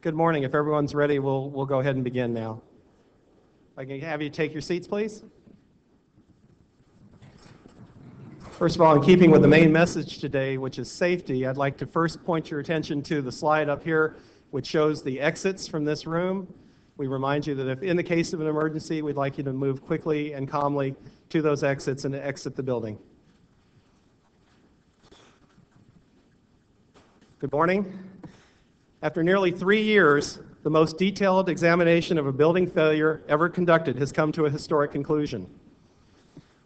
Good morning. If everyone's ready, we'll go ahead and begin now. I can have you take your seats, please. First of all, in keeping with the main message today, which is safety, I'd like to first point your attention to the slide up here, which shows the exits from this room. We remind you that if in the case of an emergency, we'd like you to move quickly and calmly to those exits and to exit the building. Good morning. After nearly 3 years, the most detailed examination of a building failure ever conducted has come to a historic conclusion.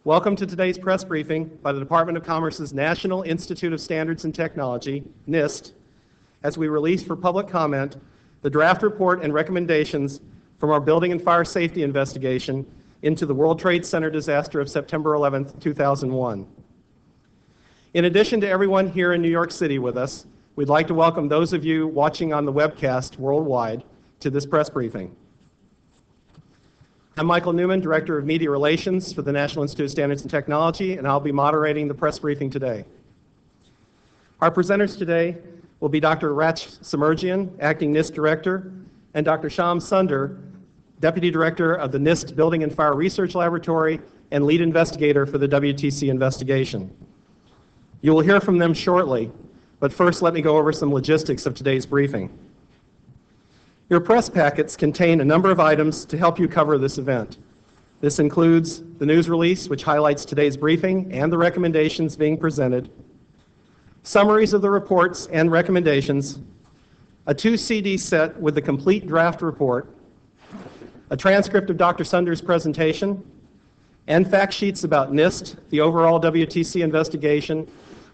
Welcome to today's press briefing by the Department of Commerce's National Institute of Standards and Technology, NIST, as we release for public comment the draft report and recommendations from our building and fire safety investigation into the World Trade Center disaster of September 11, 2001. In addition to everyone here in New York City with us, we'd like to welcome those of you watching on the webcast worldwide to this press briefing. I'm Michael Newman, Director of Media Relations for the National Institute of Standards and Technology, and I'll be moderating the press briefing today. Our presenters today will be Dr. Rach Samerjian, Acting NIST Director, and Dr. Shyam Sunder, Deputy Director of the NIST Building and Fire Research Laboratory and Lead Investigator for the WTC investigation. You will hear from them shortly, but first let me go over some logistics of today's briefing. Your press packets contain a number of items to help you cover this event. This includes the news release, which highlights today's briefing and the recommendations being presented, summaries of the reports and recommendations, a 2-CD set with the complete draft report, a transcript of Dr. Sunder's presentation, and fact sheets about NIST, the overall WTC investigation,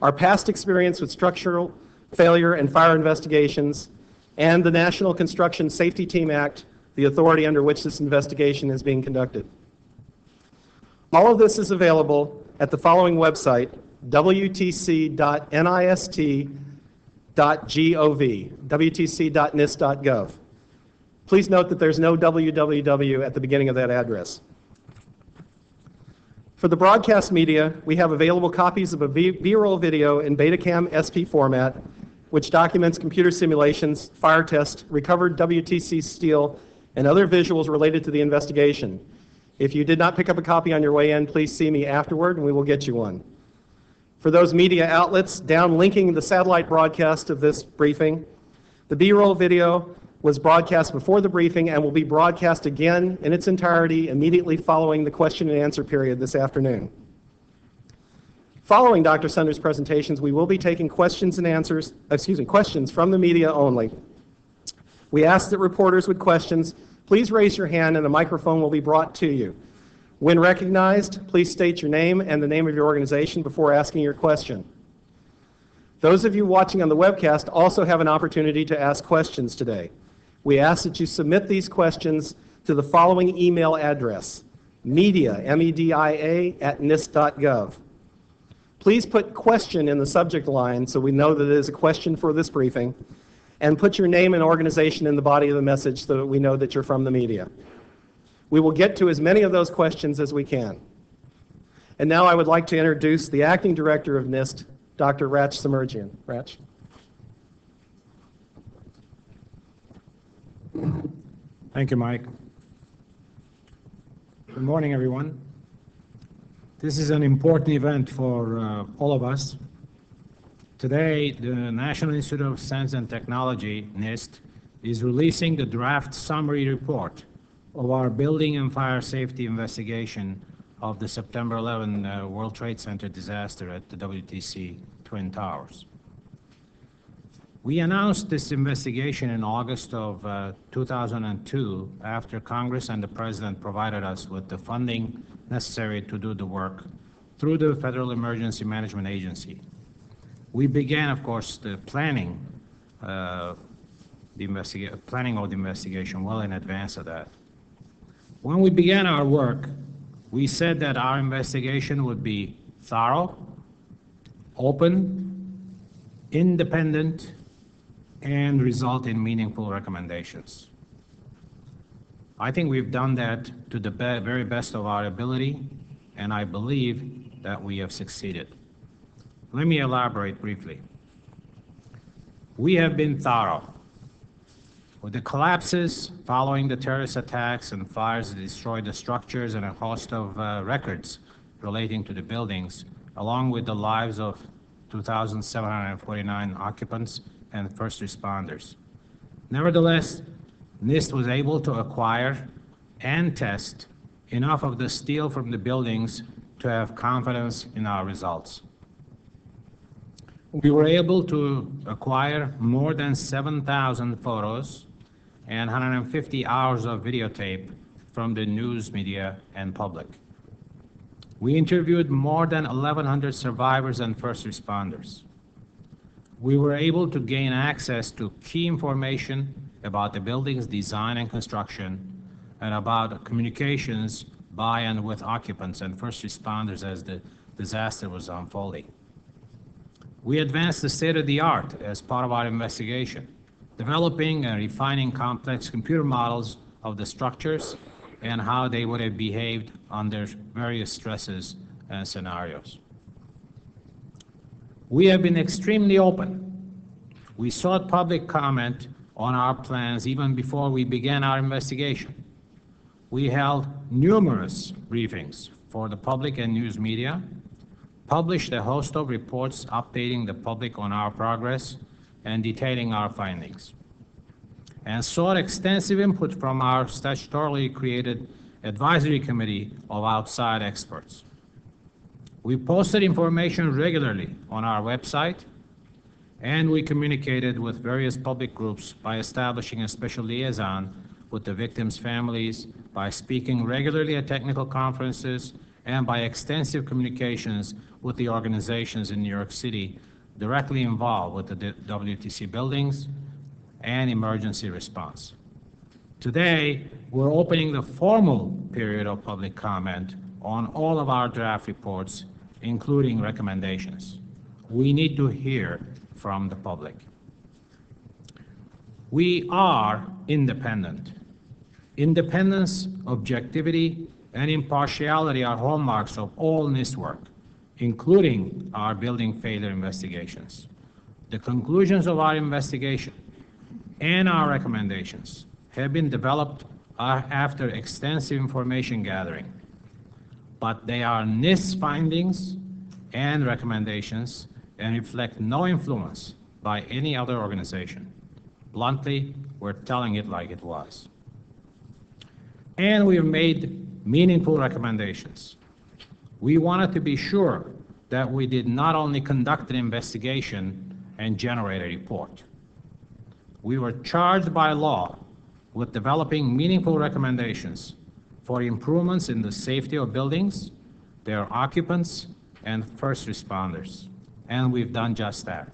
our past experience with structural failure and fire investigations, and the National Construction Safety Team Act, the authority under which this investigation is being conducted. All of this is available at the following website, wtc.nist.gov, wtc.nist.gov. Please note that there's no www at the beginning of that address. For the broadcast media, we have available copies of a B-roll video in Betacam SP format, which documents computer simulations, fire tests, recovered WTC steel, and other visuals related to the investigation. If you did not pick up a copy on your way in, please see me afterward and we will get you one. For those media outlets, downlinking the satellite broadcast of this briefing, the B-roll video was broadcast before the briefing and will be broadcast again in its entirety immediately following the question and answer period this afternoon. Following Dr. Sunder's presentations, we will be taking questions from the media only. We ask that reporters with questions, please raise your hand and a microphone will be brought to you. When recognized, please state your name and the name of your organization before asking your question. Those of you watching on the webcast also have an opportunity to ask questions today. We ask that you submit these questions to the following email address, media, M-E-D-I-A, @nist.gov. Please put question in the subject line so we know that it is a question for this briefing, and put your name and organization in the body of the message so that we know that you're from the media. We will get to as many of those questions as we can. And now I would like to introduce the Acting Director of NIST, Dr. Rach Samerjian. Rach. Thank you, Mike. Good morning, everyone. This is an important event for all of us. Today, the National Institute of Standards and Technology, NIST, is releasing the draft summary report of our building and fire safety investigation of the September 11 World Trade Center disaster at the WTC Twin Towers. We announced this investigation in August of 2002 after Congress and the President provided us with the funding necessary to do the work through the Federal Emergency Management Agency. We began, of course, the planning of the investigation well in advance of that. When we began our work, we said that our investigation would be thorough, open, independent, and result in meaningful recommendations. I think we've done that to the very best of our ability, and I believe that we have succeeded. Let me elaborate briefly. We have been thorough. With the collapses following the terrorist attacks and fires that destroyed the structures and a host of records relating to the buildings, along with the lives of 2,749 occupants and first responders. Nevertheless, NIST was able to acquire and test enough of the steel from the buildings to have confidence in our results. We were able to acquire more than 7,000 photos and 150 hours of videotape from the news media and public. We interviewed more than 1,100 survivors and first responders. We were able to gain access to key information about the building's design and construction and about communications by and with occupants and first responders as the disaster was unfolding. We advanced the state-of-the-art as part of our investigation, developing and refining complex computer models of the structures and how they would have behaved under various stresses and scenarios. We have been extremely open. We sought public comment on our plans even before we began our investigation. We held numerous briefings for the public and news media, published a host of reports updating the public on our progress and detailing our findings, and sought extensive input from our statutorily created advisory committee of outside experts. We posted information regularly on our website, and we communicated with various public groups by establishing a special liaison with the victims' families, by speaking regularly at technical conferences, and by extensive communications with the organizations in New York City directly involved with the WTC buildings and emergency response. Today, we're opening the formal period of public comment on all of our draft reports, including recommendations. We need to hear from the public. We are independent. Independence, objectivity, and impartiality are hallmarks of all NIST work, including our building failure investigations. The conclusions of our investigation and our recommendations have been developed after extensive information gathering, but they are NIST findings and recommendations and reflect no influence by any other organization. Bluntly, we're telling it like it was. And we've made meaningful recommendations. We wanted to be sure that we did not only conduct an investigation and generate a report. We were charged by law with developing meaningful recommendations for improvements in the safety of buildings, their occupants, and first responders. And we've done just that.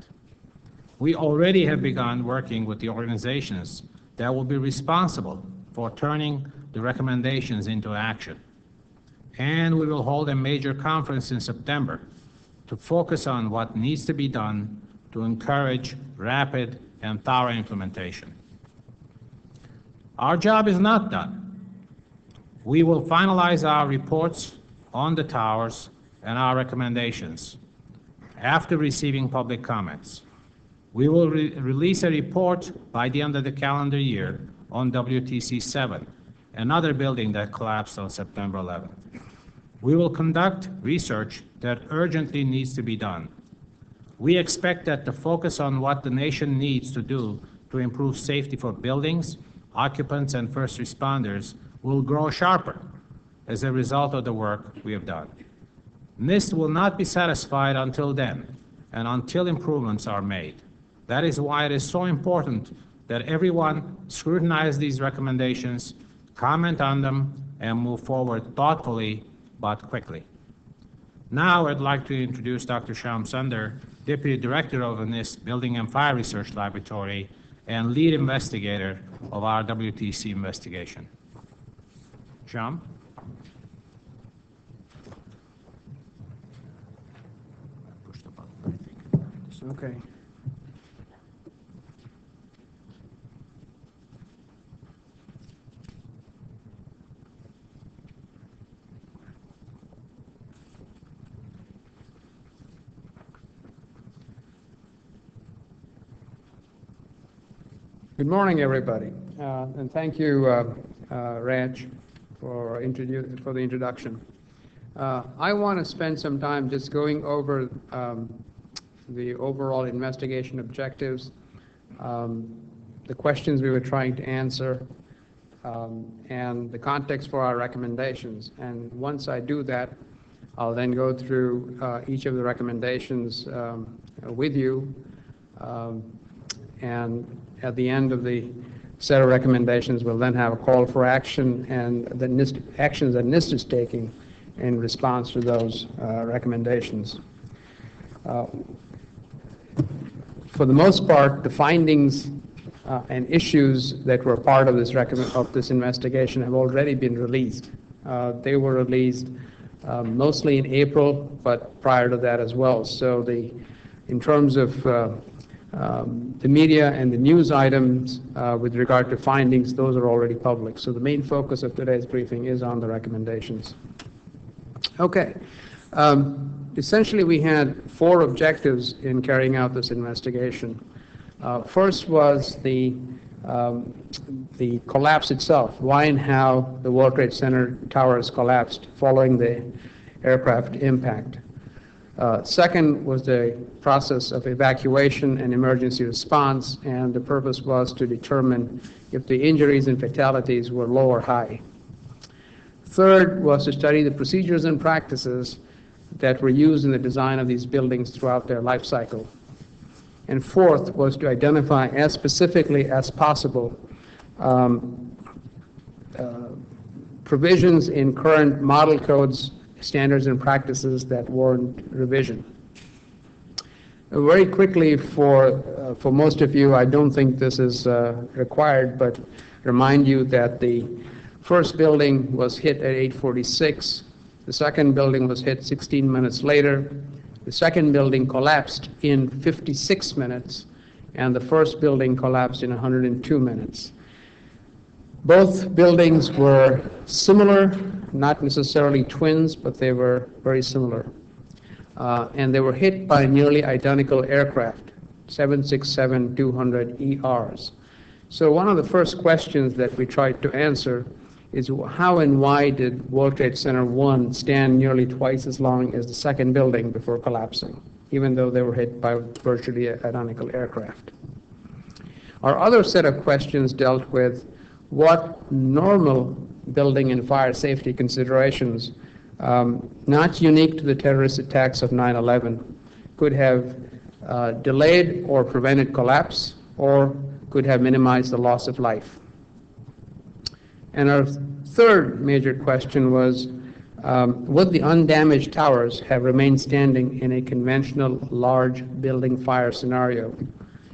We already have begun working with the organizations that will be responsible for turning the recommendations into action. And we will hold a major conference in September to focus on what needs to be done to encourage rapid and thorough implementation. Our job is not done. We will finalize our reports on the towers and our recommendations after receiving public comments. We will release a report by the end of the calendar year on WTC 7, another building that collapsed on September 11th. We will conduct research that urgently needs to be done. We expect that the focus on what the nation needs to do to improve safety for buildings, occupants, and first responders will grow sharper as a result of the work we have done. NIST will not be satisfied until then and until improvements are made. That is why it is so important that everyone scrutinize these recommendations, comment on them, and move forward thoughtfully but quickly. Now I'd like to introduce Dr. Shyam Sunder, Deputy Director of the NIST Building and Fire Research Laboratory and lead investigator of our WTC investigation. Shyam? Push the button, I think. Okay. Good morning, everybody, and thank you, Raj, for the introduction. I want to spend some time just going over the overall investigation objectives, the questions we were trying to answer, and the context for our recommendations. And once I do that, I'll then go through each of the recommendations with you, and at the end of the set of recommendations, we'll then have a call for action and the actions that NIST is taking in response to those recommendations. For the most part, the findings and issues that were part of this investigation have already been released. They were released mostly in April, but prior to that as well. So in terms of the media and the news items with regard to findings, those are already public. So the main focus of today's briefing is on the recommendations. Okay. Essentially, we had 4 objectives in carrying out this investigation. First was the collapse itself, why and how the World Trade Center towers collapsed following the aircraft impact. Second was the process of evacuation and emergency response, and the purpose was to determine if the injuries and fatalities were low or high. Third was to study the procedures and practices that were used in the design of these buildings throughout their life cycle. And fourth was to identify as specifically as possible provisions in current model codes, standards and practices that warrant revision. Very quickly, for most of you, I don't think this is required, but remind you that the first building was hit at 8:46. The second building was hit 16 minutes later. The second building collapsed in 56 minutes, and the first building collapsed in 102 minutes. Both buildings were similar, not necessarily twins, but they were very similar. And they were hit by nearly identical aircraft, 767-200ERs. So one of the first questions that we tried to answer is how and why did World Trade Center 1 stand nearly twice as long as the second building before collapsing, even though they were hit by virtually identical aircraft? Our other set of questions dealt with what normal building and fire safety considerations, not unique to the terrorist attacks of 9/11, could have delayed or prevented collapse, or could have minimized the loss of life. And our third major question was, would the undamaged towers have remained standing in a conventional large building fire scenario?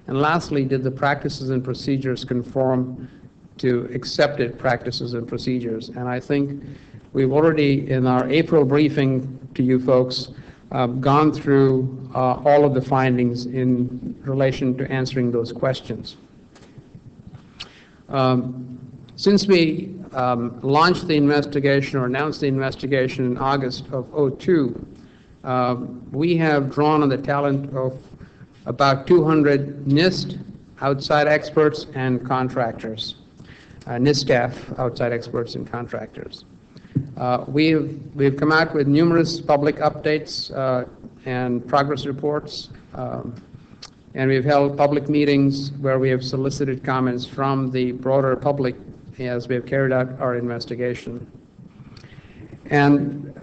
And lastly, did the practices and procedures conform to accepted practices and procedures? And I think we've already, in our April briefing to you folks, gone through all of the findings in relation to answering those questions. Since we launched the investigation or announced the investigation in August of 2002, we have drawn on the talent of about 200 NIST outside experts and contractors, NIST staff, outside experts and contractors. We've come out with numerous public updates and progress reports, and we've held public meetings where we have solicited comments from the broader public as we have carried out our investigation. And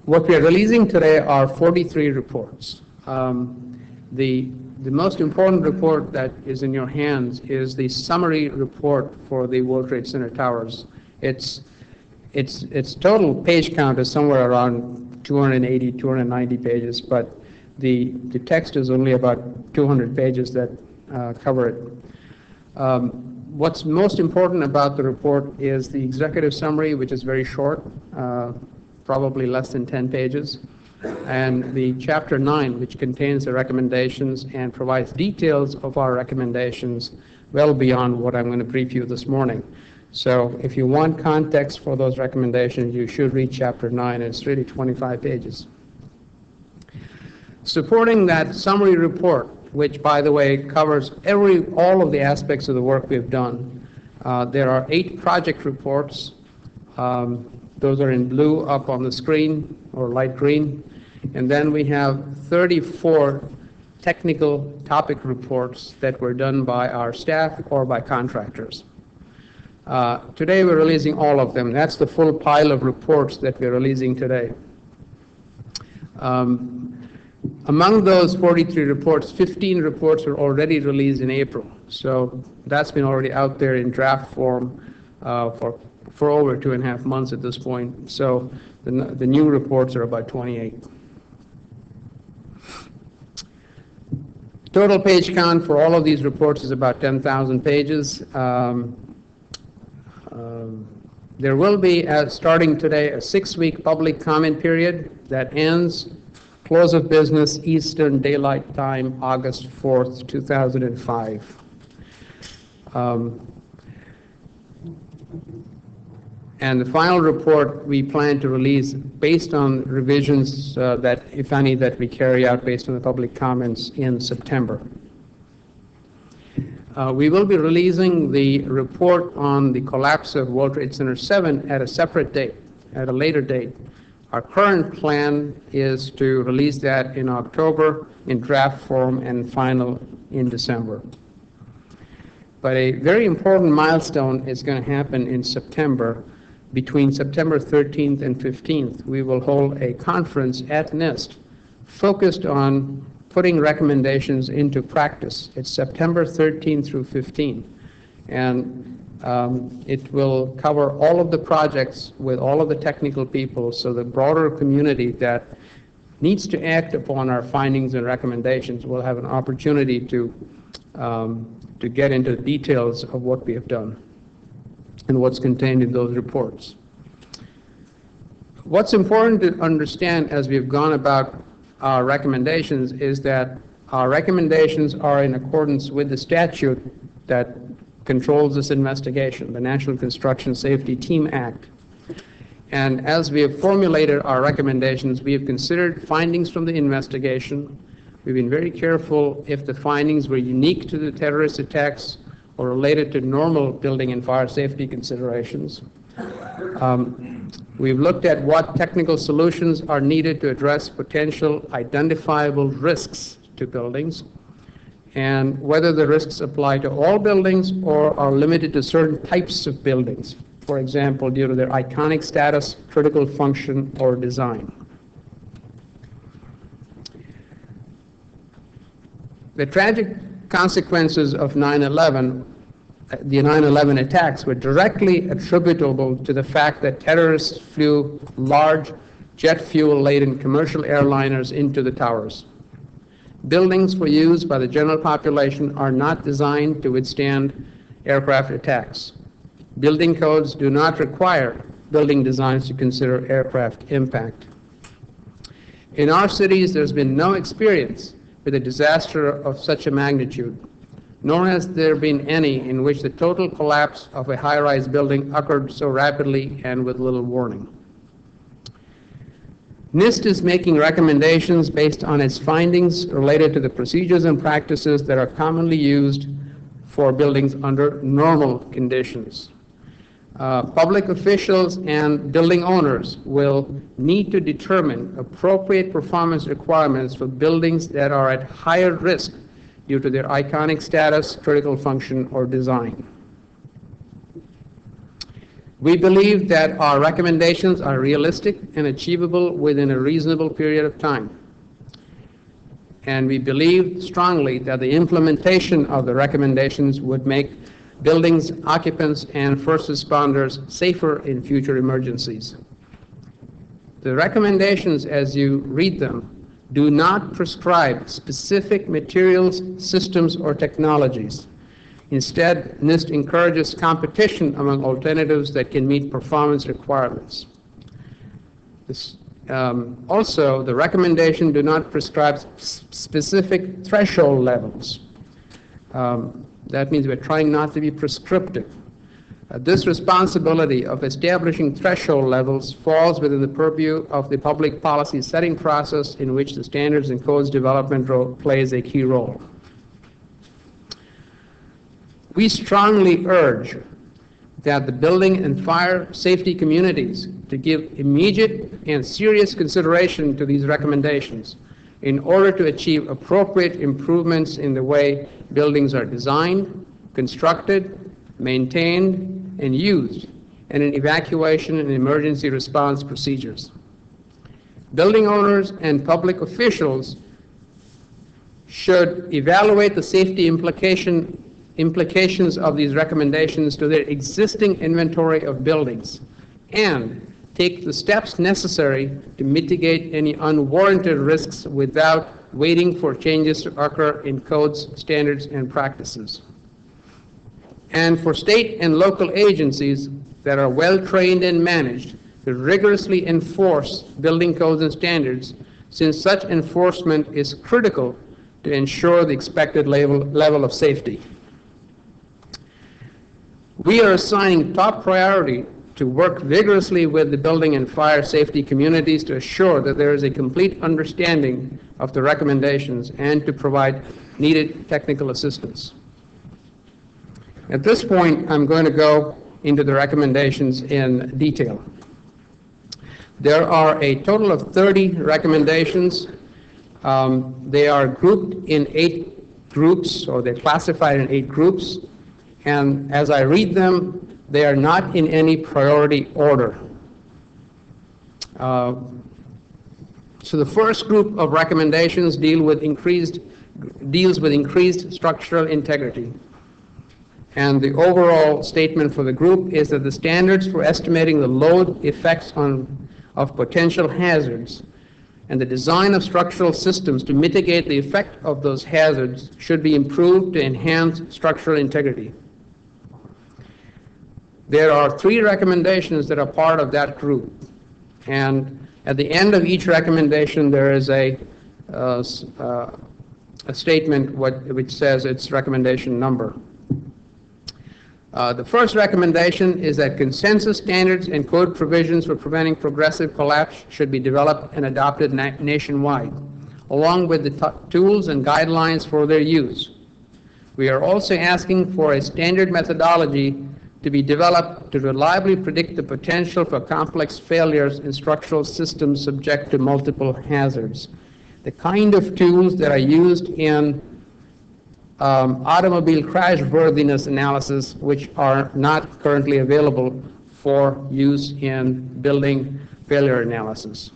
what we are releasing today are 43 reports. The most important report that is in your hands is the summary report for the World Trade Center towers. Its total page count is somewhere around 280, 290 pages, but the text is only about 200 pages that cover it. What's most important about the report is the executive summary, which is very short, probably less than 10 pages, and the Chapter 9, which contains the recommendations and provides details of our recommendations well beyond what I'm going to brief you this morning. So if you want context for those recommendations, you should read Chapter 9. It's really 25 pages. Supporting that summary report, which, by the way, covers all of the aspects of the work we've done, there are 8 project reports. Those are in blue up on the screen, or light green. And then we have 34 technical topic reports that were done by our staff or by contractors. Today we're releasing all of them. That's the full pile of reports that we're releasing today. Among those 43 reports, 15 reports were already released in April. So that's been already out there in draft form for over 2.5 months at this point. So the new reports are about 28. Total page count for all of these reports is about 10,000 pages. There will be, starting today, a 6-week public comment period that ends close of business Eastern Daylight Time, August 4th, 2005. And the final report we plan to release based on revisions that, if any, that we carry out based on the public comments in September. We will be releasing the report on the collapse of World Trade Center 7 at a separate date, at a later date. Our current plan is to release that in October in draft form and final in December. But a very important milestone is going to happen in September. Between September 13th and 15th, we will hold a conference at NIST focused on putting recommendations into practice. It's September 13th through 15th. And it will cover all of the projects with all of the technical people, so the broader community that needs to act upon our findings and recommendations will have an opportunity to get into the details of what we have done and what's contained in those reports. What's important to understand as we've gone about our recommendations is that our recommendations are in accordance with the statute that controls this investigation, the National Construction Safety Team Act. And as we have formulated our recommendations, we have considered findings from the investigation. We've been very careful if the findings were unique to the terrorist attacks or related to normal building and fire safety considerations. We've looked at what technical solutions are needed to address potential identifiable risks to buildings, and whether the risks apply to all buildings or are limited to certain types of buildings, for example, due to their iconic status, critical function, or design. The tragic consequences of the 9/11 attacks were directly attributable to the fact that terrorists flew large jet fuel-laden commercial airliners into the towers. Buildings for use by the general population are not designed to withstand aircraft attacks. Building codes do not require building designs to consider aircraft impact. In our cities, there's been no experience with a disaster of such a magnitude, nor has there been any in which the total collapse of a high-rise building occurred so rapidly and with little warning. NIST is making recommendations based on its findings related to the procedures and practices that are commonly used for buildings under normal conditions. Public officials and building owners will need to determine appropriate performance requirements for buildings that are at higher risk due to their iconic status, critical function, or design. We believe that our recommendations are realistic and achievable within a reasonable period of time. And we believe strongly that the implementation of the recommendations would make buildings, occupants, and first responders safer in future emergencies. The recommendations, as you read them, do not prescribe specific materials, systems, or technologies. Instead, NIST encourages competition among alternatives that can meet performance requirements. Also, the recommendation do not prescribe specific threshold levels. That means we're trying not to be prescriptive. This responsibility of establishing threshold levels falls within the purview of the public policy setting process in which the standards and codes development plays a key role. We strongly urge that the building and fire safety communities to give immediate and serious consideration to these recommendations in order to achieve appropriate improvements in the way buildings are designed, constructed, maintained, and used, and in evacuation and emergency response procedures. Building owners and public officials should evaluate the safety implications of these recommendations to their existing inventory of buildings and take the steps necessary to mitigate any unwarranted risks without waiting for changes to occur in codes, standards, and practices. And for state and local agencies that are well-trained and managed to rigorously enforce building codes and standards, since such enforcement is critical to ensure the expected level of safety. We are assigning top priority to work vigorously with the building and fire safety communities to assure that there is a complete understanding of the recommendations and to provide needed technical assistance. At this point, I'm going to go into the recommendations in detail. There are a total of 30 recommendations. They are grouped in 8 groups, or they're classified in 8 groups. And as I read them, they are not in any priority order. So the first group of recommendations deals with increased structural integrity. And the overall statement for the group is that the standards for estimating the load effects of potential hazards and the design of structural systems to mitigate the effect of those hazards should be improved to enhance structural integrity. There are 3 recommendations that are part of that group. And at the end of each recommendation, there is a statement which says its recommendation number. The first recommendation is that consensus standards and code provisions for preventing progressive collapse should be developed and adopted nationwide, along with the tools and guidelines for their use. We are also asking for a standard methodology to be developed to reliably predict the potential for complex failures in structural systems subject to multiple hazards. The kind of tools that are used in automobile crash worthiness analysis, which are not currently available for use in building failure analysis.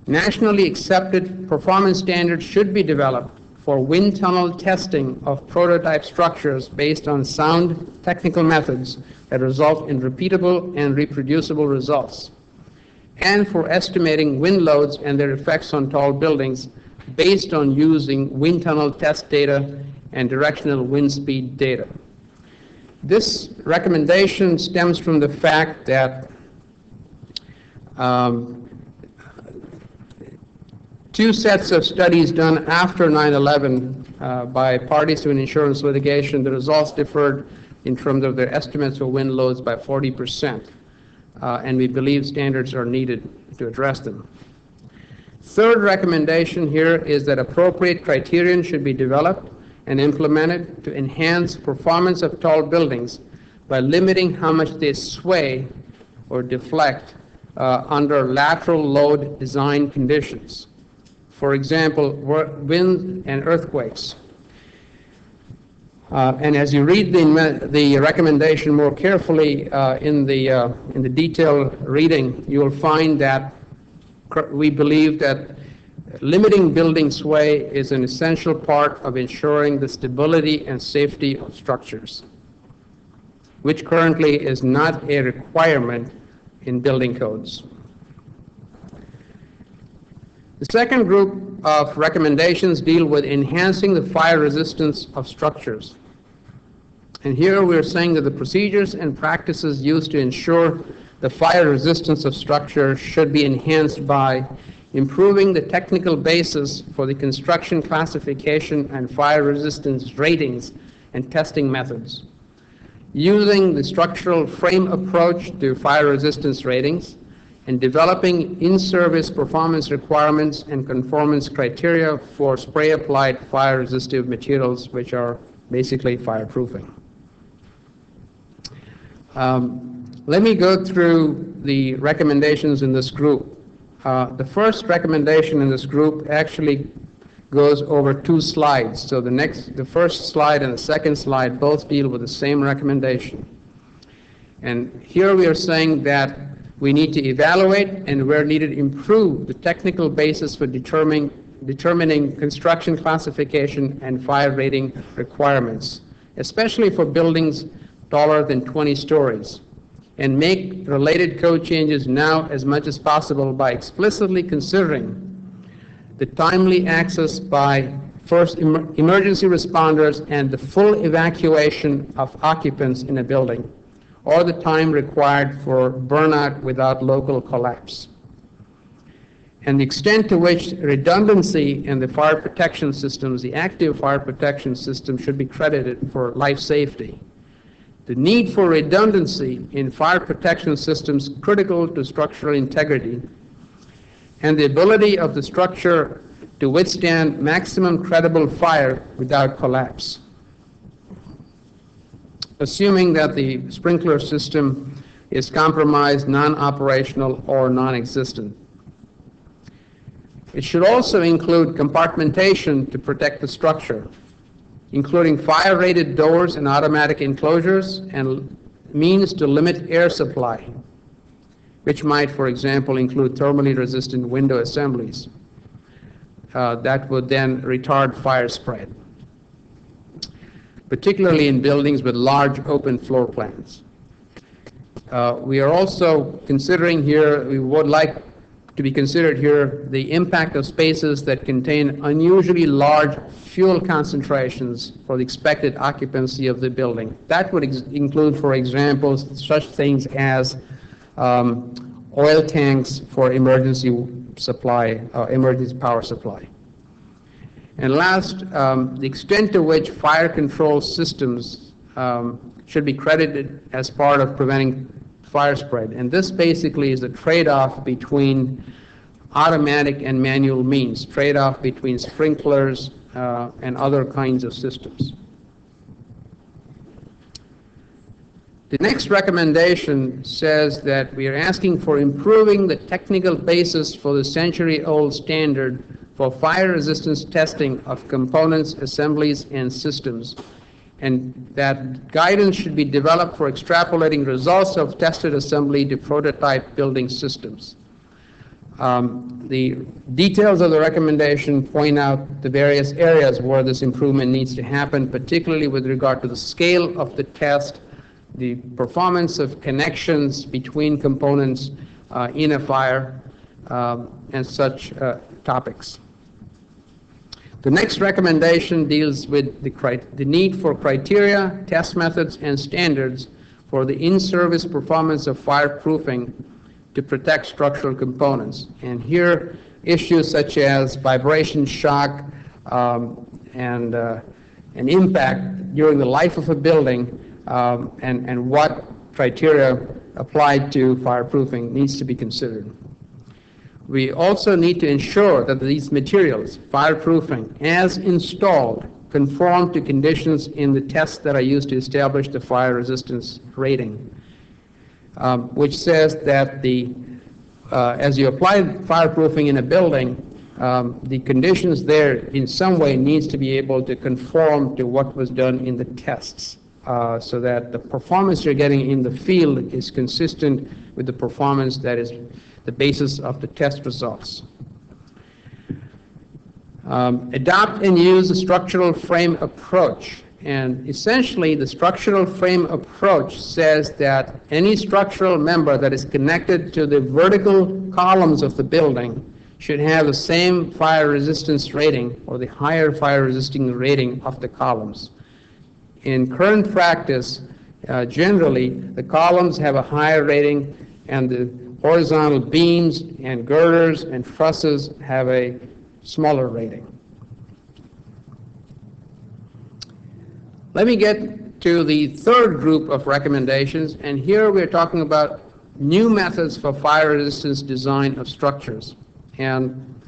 Nationally accepted performance standards should be developed for wind tunnel testing of prototype structures based on sound technical methods that result in repeatable and reproducible results, and for estimating wind loads and their effects on tall buildings based on using wind tunnel test data and directional wind speed data. This recommendation stems from the fact that 2 sets of studies done after 9/11 by parties to an insurance litigation, the results differed in terms of their estimates of wind loads by 40%, and we believe standards are needed to address them. Third recommendation here is that appropriate criterion should be developed and implemented to enhance performance of tall buildings by limiting how much they sway or deflect under lateral load design conditions. For example, wind and earthquakes. And as you read the recommendation more carefully in the detailed reading, you will find that we believe that limiting building sway is an essential part of ensuring the stability and safety of structures, which currently is not a requirement in building codes. The second group of recommendations deal with enhancing the fire resistance of structures. And here we're saying that the procedures and practices used to ensure the fire resistance of structures should be enhanced by improving the technical basis for the construction classification and fire resistance ratings and testing methods, using the structural frame approach to fire resistance ratings, and developing in-service performance requirements and conformance criteria for spray-applied fire-resistive materials, which are basically fireproofing. Let me go through the recommendations in this group. The first recommendation in this group actually goes over 2 slides. So the first slide and the second slide both deal with the same recommendation. And here we are saying that we need to evaluate and where needed improve the technical basis for determining construction classification and fire rating requirements, especially for buildings taller than 20 stories, and make related code changes now as much as possible by explicitly considering the timely access by first emergency responders and the full evacuation of occupants in a building, or the time required for burnout without local collapse. And the extent to which redundancy in the fire protection systems, the active fire protection system, should be credited for life safety. The need for redundancy in fire protection systems critical to structural integrity, and the ability of the structure to withstand maximum credible fire without collapse, assuming that the sprinkler system is compromised, non-operational, or non-existent. It should also include compartmentation to protect the structure, including fire-rated doors and automatic enclosures, and means to limit air supply, which might, for example, include thermally resistant window assemblies that would then retard fire spread, particularly in buildings with large open floor plans. We are also considering here, we would like to be considered here, the impact of spaces that contain unusually large fuel concentrations for the expected occupancy of the building. That would include, for example, such things as oil tanks for emergency supply, emergency power supply. And last, the extent to which fire control systems should be credited as part of preventing fire spread. And this basically is a trade-off between automatic and manual means, trade-off between sprinklers and other kinds of systems. The next recommendation says that we are asking for improving the technical basis for the century-old standard for fire resistance testing of components, assemblies, and systems, and that guidance should be developed for extrapolating results of tested assembly to prototype building systems. The details of the recommendation point out the various areas where this improvement needs to happen, particularly with regard to the scale of the test, the performance of connections between components in a fire, and such topics. The next recommendation deals with the need for criteria, test methods, and standards for the in-service performance of fireproofing to protect structural components. And here, issues such as vibration, shock, and impact during the life of a building, and what criteria applied to fireproofing needs to be considered. We also need to ensure that these materials, fireproofing, as installed, conform to conditions in the tests that are used to establish the fire resistance rating, which says that as you apply fireproofing in a building, the conditions there in some way needs to be able to conform to what was done in the tests, so that the performance you're getting in the field is consistent with the performance that is the basis of the test results. Adopt and use a structural frame approach. And essentially, the structural frame approach says that any structural member that is connected to the vertical columns of the building should have the same fire resistance rating or the higher fire resisting rating of the columns. In current practice, generally, the columns have a higher rating and the horizontal beams and girders and trusses have a smaller rating. Let me get to the third group of recommendations, and here we're talking about new methods for fire resistance design of structures. And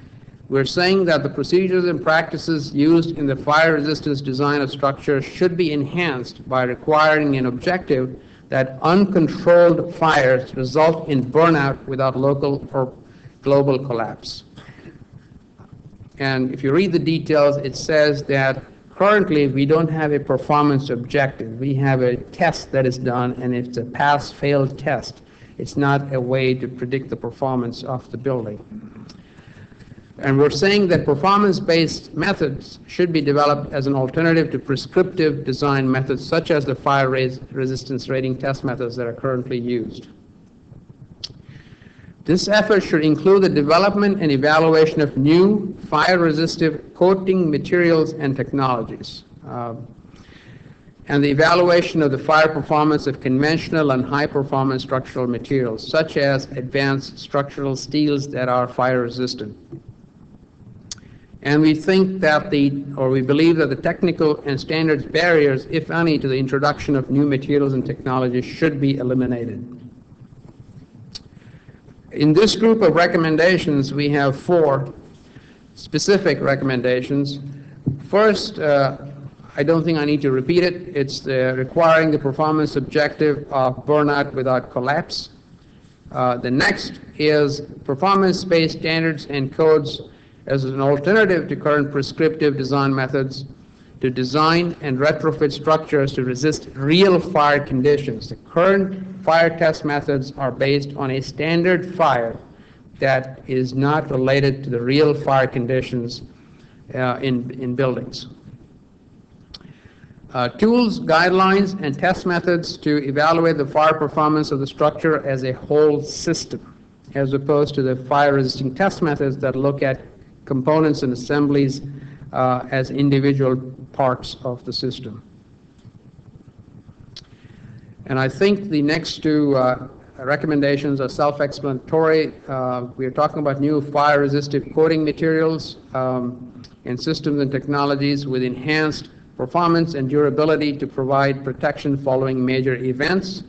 we're saying that the procedures and practices used in the fire resistance design of structures should be enhanced by requiring an objective that uncontrolled fires result in burnout without local or global collapse. And if you read the details, it says that currently we don't have a performance objective. We have a test that is done, and it's a pass-fail test. It's not a way to predict the performance of the building. And we're saying that performance-based methods should be developed as an alternative to prescriptive design methods such as the fire resistance rating test methods that are currently used. This effort should include the development and evaluation of new fire-resistive coating materials and technologies, and the evaluation of the fire performance of conventional and high-performance structural materials, such as advanced structural steels that are fire-resistant. And we think that we believe that the technical and standards barriers, if any, to the introduction of new materials and technologies should be eliminated. In this group of recommendations, we have 4 specific recommendations. First, I don't think I need to repeat it. It's requiring the performance objective of burnout without collapse. The next is performance-based standards and codes as an alternative to current prescriptive design methods to design and retrofit structures to resist real fire conditions. The current fire test methods are based on a standard fire that is not related to the real fire conditions in buildings. Tools, guidelines, and test methods to evaluate the fire performance of the structure as a whole system, as opposed to the fire-resisting test methods that look at components and assemblies as individual parts of the system. And I think the next 2 recommendations are self-explanatory. We are talking about new fire-resistive coating materials and systems and technologies with enhanced performance and durability to provide protection following major events,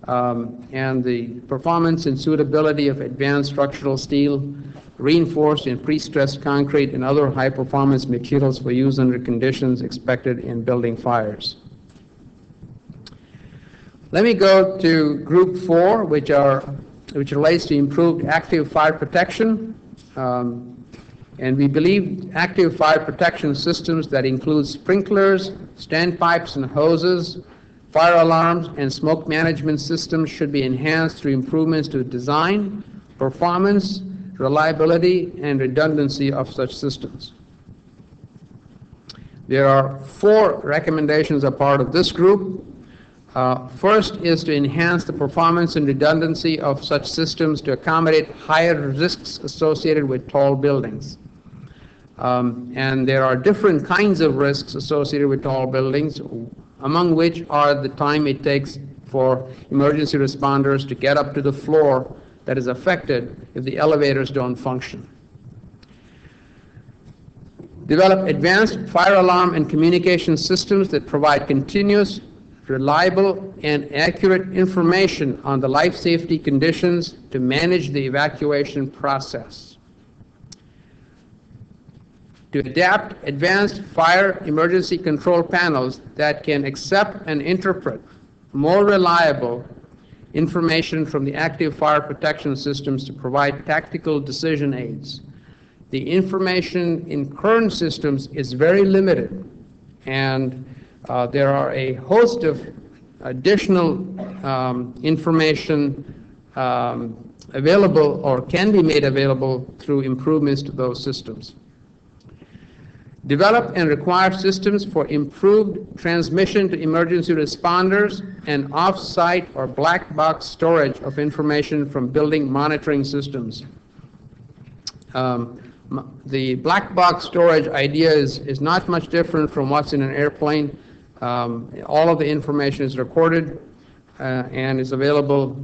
and the performance and suitability of advanced structural steel, reinforced and pre-stressed concrete, and other high-performance materials for use under conditions expected in building fires. Let me go to group 4, which relates to improved active fire protection. And we believe active fire protection systems that include sprinklers, standpipes and hoses, fire alarms, and smoke management systems should be enhanced through improvements to design, performance, reliability, and redundancy of such systems. There are 4 recommendations a part of this group. First is to enhance the performance and redundancy of such systems to accommodate higher risks associated with tall buildings. And there are different kinds of risks associated with tall buildings, among which are the time it takes for emergency responders to get up to the floor that is affected if the elevators don't function. Develop advanced fire alarm and communication systems that provide continuous, reliable, and accurate information on the life safety conditions to manage the evacuation process. To adapt advanced fire emergency control panels that can accept and interpret more reliable information from the active fire protection systems to provide tactical decision aids. The information in current systems is very limited, and there are a host of additional information available or can be made available through improvements to those systems. Develop and require systems for improved transmission to emergency responders and off-site or black box storage of information from building monitoring systems. The black box storage idea is not much different from what's in an airplane. All of the information is recorded and is available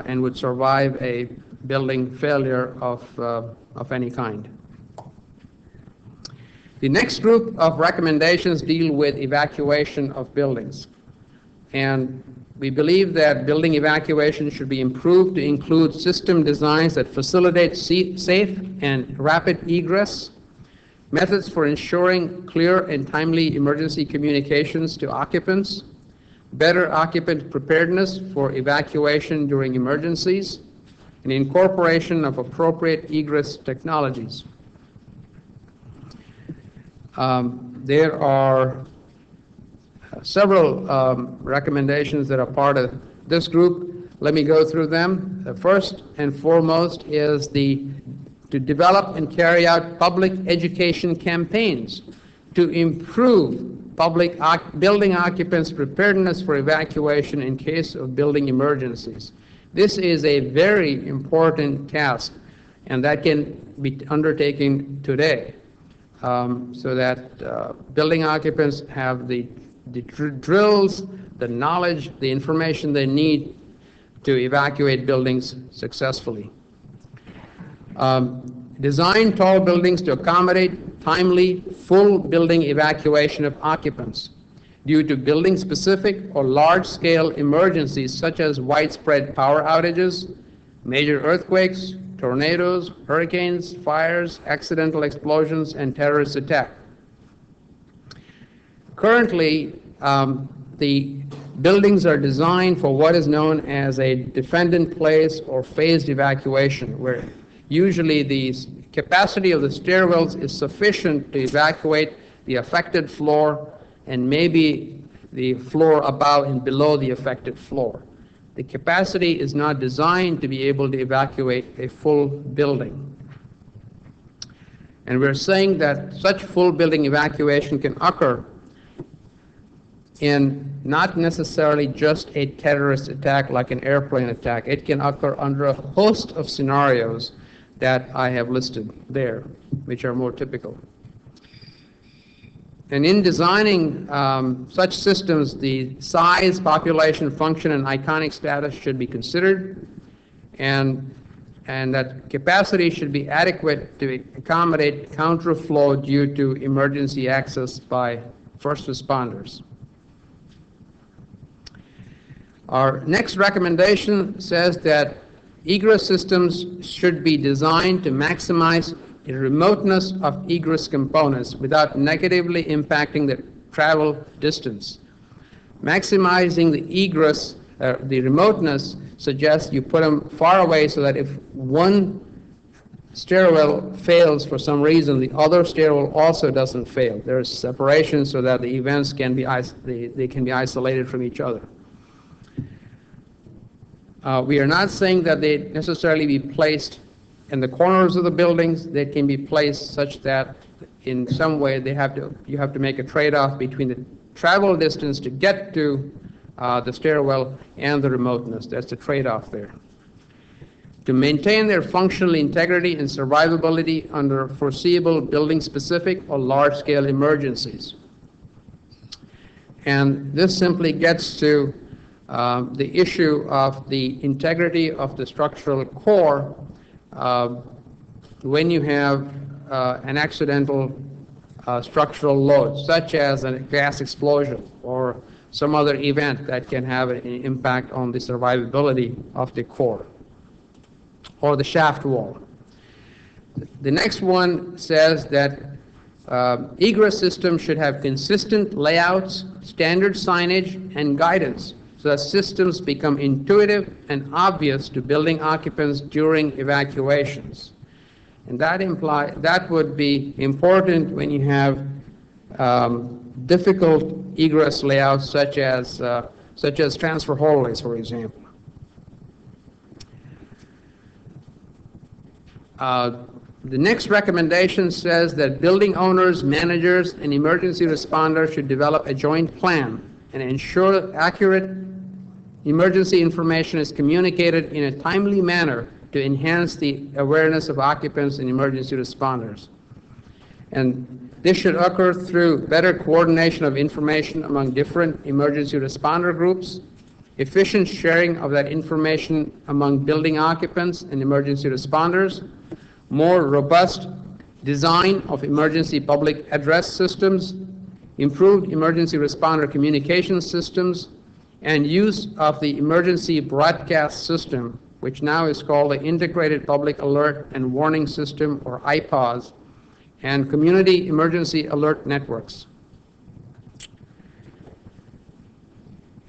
and would survive a building failure of any kind. The next group of recommendations deal with evacuation of buildings. And we believe that building evacuation should be improved to include system designs that facilitate safe and rapid egress, methods for ensuring clear and timely emergency communications to occupants, better occupant preparedness for evacuation during emergencies, and incorporation of appropriate egress technologies. There are several recommendations that are part of this group. Let me go through them. The first and foremost is to develop and carry out public education campaigns to improve building occupants' preparedness for evacuation in case of building emergencies. This is a very important task, and that can be undertaken today, so that building occupants have the drills, the knowledge, the information they need to evacuate buildings successfully. Design tall buildings to accommodate timely, full building evacuation of occupants due to building-specific or large-scale emergencies such as widespread power outages, major earthquakes, tornadoes, hurricanes, fires, accidental explosions, and terrorist attack. Currently, the buildings are designed for what is known as a defendant place or phased evacuation, where usually the capacity of the stairwells is sufficient to evacuate the affected floor and maybe the floor above and below the affected floor. The capacity is not designed to be able to evacuate a full building. And we're saying that such full building evacuation can occur in not necessarily just a terrorist attack like an airplane attack. It can occur under a host of scenarios that I have listed there, which are more typical. And in designing such systems, the size, population, function, and iconic status should be considered, and that capacity should be adequate to accommodate counterflow due to emergency access by first responders. Our next recommendation says that egress systems should be designed to maximize the remoteness of egress components without negatively impacting the travel distance. Maximizing the egress, the remoteness, suggests you put them far away so that if one stairwell fails for some reason, the other stairwell also doesn't fail. There is separation so that the events can be they can be isolated from each other. We are not saying that they necessarily be placed in the corners of the buildings. They can be placed such that in some way you have to make a trade-off between the travel distance to get to the stairwell and the remoteness. That's the trade-off there. To maintain their functional integrity and survivability under foreseeable building-specific or large-scale emergencies. And this simply gets to the issue of the integrity of the structural core when you have an accidental structural load, such as a gas explosion or some other event that can have an impact on the survivability of the core or the shaft wall. The next one says that egress systems should have consistent layouts, standard signage, and guidance, so that systems become intuitive and obvious to building occupants during evacuations. And that would be important when you have difficult egress layouts such as transfer hallways, for example. The next recommendation says that building owners, managers, and emergency responders should develop a joint plan and ensure accurate emergency information is communicated in a timely manner to enhance the awareness of occupants and emergency responders. And this should occur through better coordination of information among different emergency responder groups, efficient sharing of that information among building occupants and emergency responders, more robust design of emergency public address systems, improved emergency responder communication systems, and use of the emergency broadcast system, which now is called the Integrated Public Alert and Warning System, or IPAWS, and Community Emergency Alert Networks.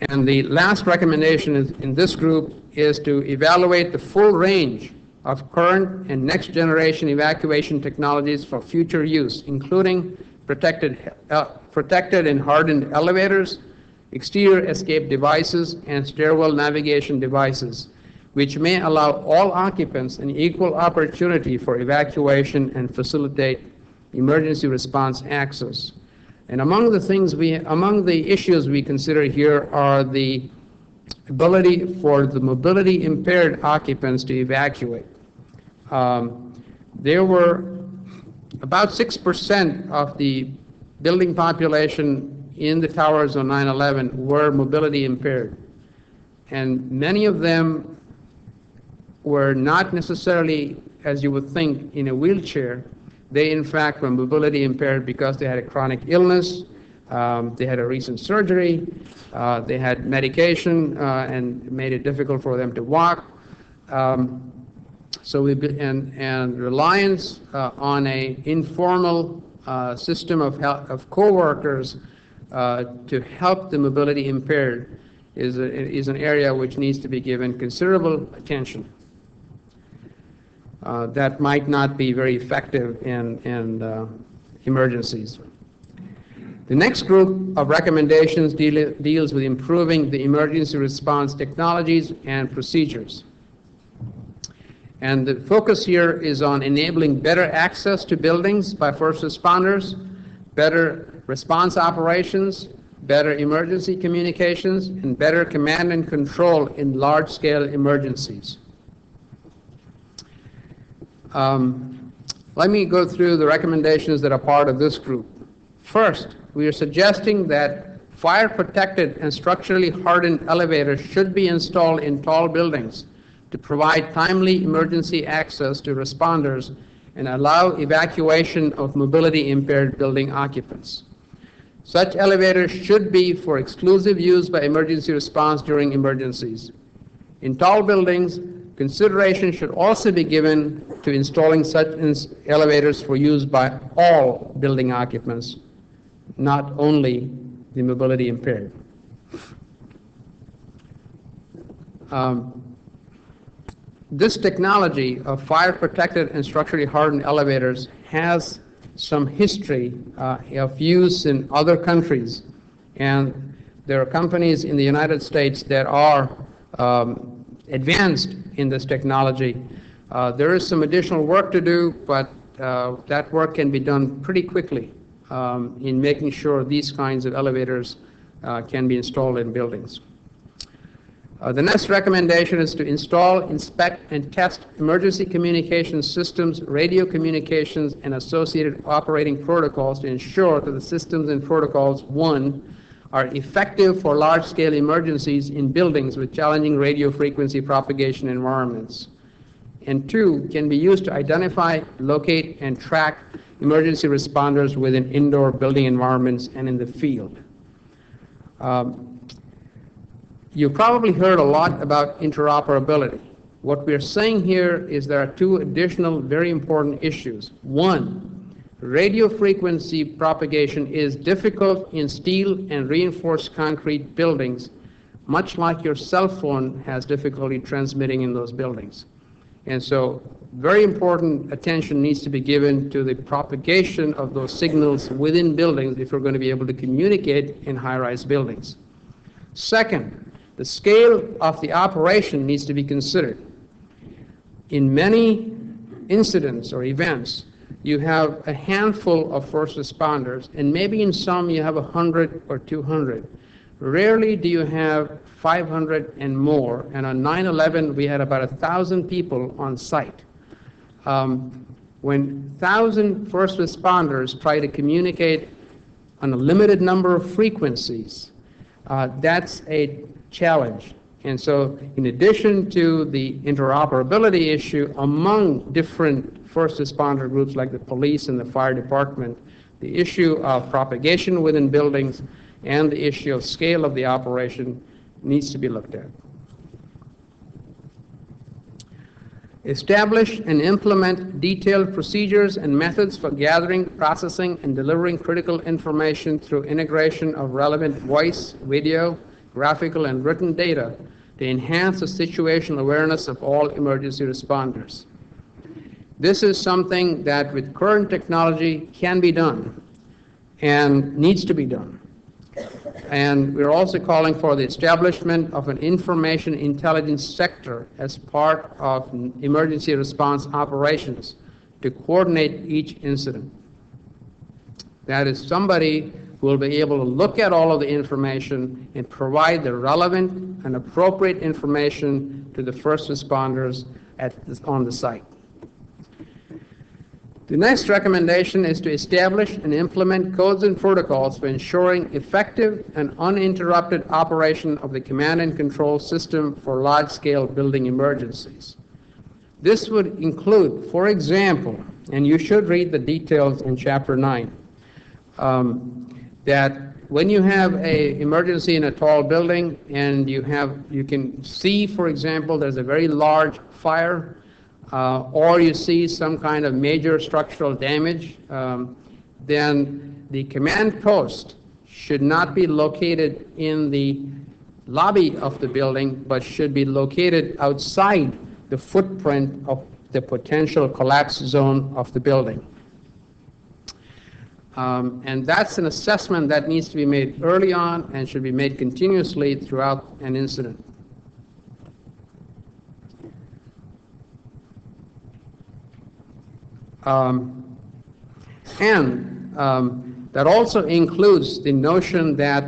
And the last recommendation in this group is to evaluate the full range of current and next generation evacuation technologies for future use, including protected and hardened elevators, exterior escape devices, and stairwell navigation devices, which may allow all occupants an equal opportunity for evacuation and facilitate emergency response access. And among the issues we consider here are the ability for the mobility impaired occupants to evacuate. There were about 6% of the building population in the towers on 9/11 were mobility impaired. And many of them were not necessarily, as you would think, in a wheelchair. They, in fact, were mobility impaired because they had a chronic illness, they had a recent surgery, they had medication, and made it difficult for them to walk. And reliance on an informal system of co-workers to help the mobility impaired is an area which needs to be given considerable attention. That might not be very effective in emergencies. The next group of recommendations deals with improving the emergency response technologies and procedures. And the focus here is on enabling better access to buildings by first responders, better response operations, better emergency communications, and better command and control in large-scale emergencies. Let me go through the recommendations that are part of this group. First, we are suggesting that fire-protected and structurally hardened elevators should be installed in tall buildings to provide timely emergency access to responders and allow evacuation of mobility-impaired building occupants. Such elevators should be for exclusive use by emergency response during emergencies. In tall buildings, consideration should also be given to installing such elevators for use by all building occupants, not only the mobility impaired. This technology of fire-protected and structurally hardened elevators has some history of use in other countries, and there are companies in the United States that are advanced in this technology. There is some additional work to do, but that work can be done pretty quickly in making sure these kinds of elevators can be installed in buildings. The next recommendation is to install, inspect, and test emergency communication systems, radio communications, and associated operating protocols to ensure that the systems and protocols, one, are effective for large-scale emergencies in buildings with challenging radio frequency propagation environments, and two, can be used to identify, locate, and track emergency responders within indoor building environments and in the field. You probably heard a lot about interoperability. What we're saying here is there are two additional very important issues. One, radio frequency propagation is difficult in steel and reinforced concrete buildings, much like your cell phone has difficulty transmitting in those buildings. And so very important attention needs to be given to the propagation of those signals within buildings if we're going to be able to communicate in high-rise buildings. Second, the scale of the operation needs to be considered. In many incidents or events, you have a handful of first responders, and maybe in some you have 100 or 200. Rarely do you have 500 and more, and on 9/11 we had about 1,000 people on site. When 1,000 first responders try to communicate on a limited number of frequencies, that's a challenge. And so in addition to the interoperability issue among different first responder groups like the police and the fire department, the issue of propagation within buildings and the issue of scale of the operation needs to be looked at. Establish and implement detailed procedures and methods for gathering, processing, and delivering critical information through integration of relevant voice, video, graphical, and written data to enhance the situational awareness of all emergency responders. This is something that with current technology can be done and needs to be done. And we're also calling for the establishment of an information intelligence sector as part of emergency response operations to coordinate each incident. That is somebody who will be able to look at all of the information and provide the relevant and appropriate information to the first responders on the site. The next recommendation is to establish and implement codes and protocols for ensuring effective and uninterrupted operation of the command and control system for large-scale building emergencies. This would include, for example, and you should read the details in Chapter 9, that when you have an emergency in a tall building and you can see, for example, there's a very large fire, or you see some kind of major structural damage, then the command post should not be located in the lobby of the building, but should be located outside the footprint of the potential collapse zone of the building. And that's an assessment that needs to be made early on and should be made continuously throughout an incident. That also includes the notion that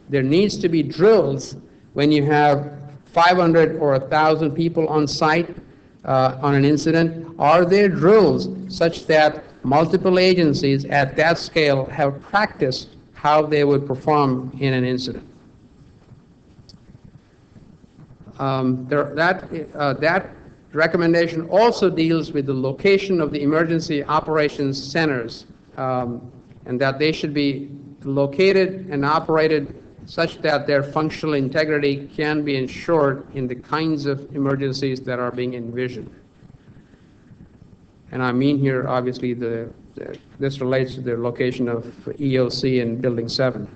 there needs to be drills when you have 500 or 1,000 people on site on an incident. Are there drills such that multiple agencies at that scale have practiced how they would perform in an incident? That recommendation also deals with the location of the emergency operations centers, and that they should be located and operated such that their functional integrity can be ensured in the kinds of emergencies that are being envisioned. And I mean here, obviously, this relates to the location of EOC in Building 7.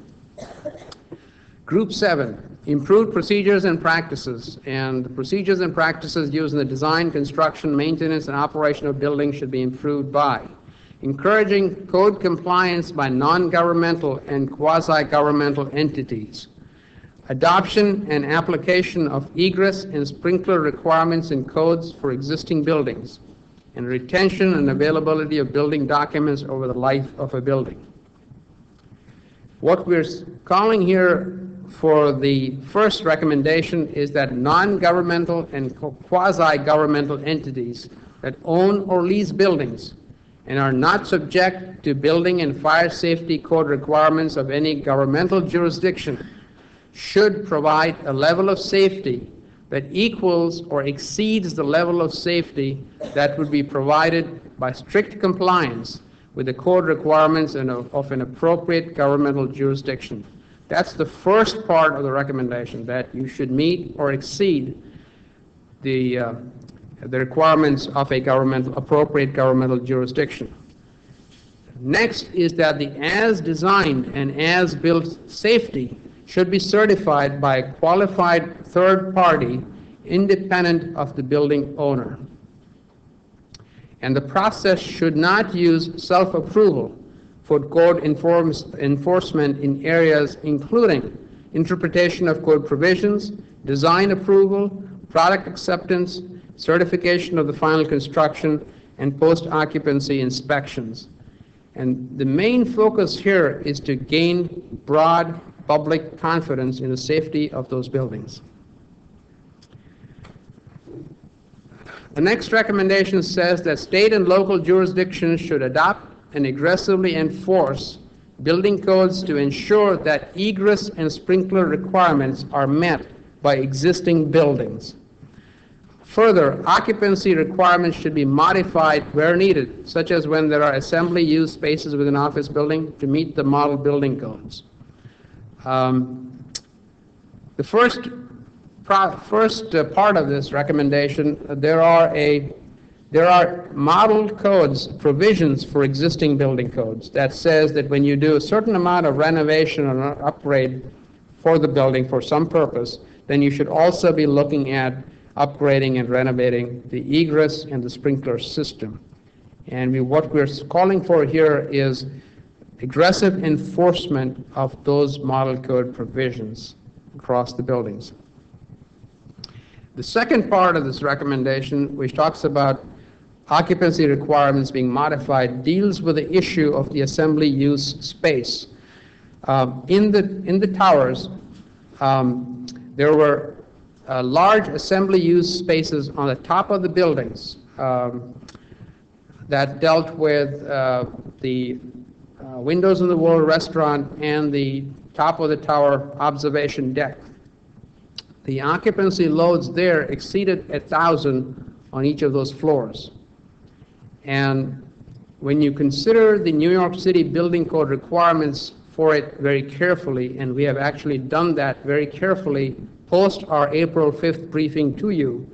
Group 7, improved procedures and practices. And the procedures and practices used in the design, construction, maintenance, and operation of buildings should be improved by encouraging code compliance by non-governmental and quasi-governmental entities, adoption and application of egress and sprinkler requirements in codes for existing buildings, and retention and availability of building documents over the life of a building. What we're calling here for the first recommendation is that non-governmental and quasi-governmental entities that own or lease buildings and are not subject to building and fire safety code requirements of any governmental jurisdiction should provide a level of safety that equals or exceeds the level of safety that would be provided by strict compliance with the code requirements of an appropriate governmental jurisdiction. That's the first part of the recommendation, that you should meet or exceed the requirements of a appropriate governmental jurisdiction. Next is that the as-designed and as-built safety should be certified by a qualified third party independent of the building owner. And the process should not use self-approval for code enforcement in areas including interpretation of code provisions, design approval, product acceptance, certification of the final construction, and post-occupancy inspections. And the main focus here is to gain broad public confidence in the safety of those buildings. The next recommendation says that state and local jurisdictions should adopt and aggressively enforce building codes to ensure that egress and sprinkler requirements are met by existing buildings. Further, occupancy requirements should be modified where needed, such as when there are assembly use spaces within an office building, to meet the model building codes. The first part of this recommendation, there are model codes, provisions for existing building codes that says that when you do a certain amount of renovation or upgrade for the building for some purpose, then you should also be looking at upgrading and renovating the egress and the sprinkler system. And what we're calling for here is aggressive enforcement of those model code provisions across the buildings. The second part of this recommendation, which talks about occupancy requirements being modified, deals with the issue of the assembly use space. In the towers, there were large assembly use spaces on the top of the buildings that dealt with the Windows in the World restaurant and the top of the tower observation deck. The occupancy loads there exceeded 1,000 on each of those floors. And when you consider the New York City building code requirements for it very carefully, and we have actually done that very carefully post our April 5th briefing to you,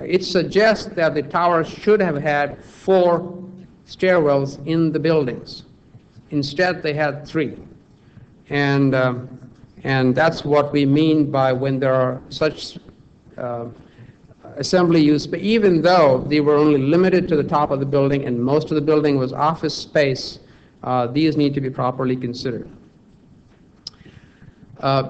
it suggests that the towers should have had 4 stairwells in the buildings. Instead, they had 3. And that's what we mean by when there are such assembly use, but even though they were only limited to the top of the building and most of the building was office space, these need to be properly considered.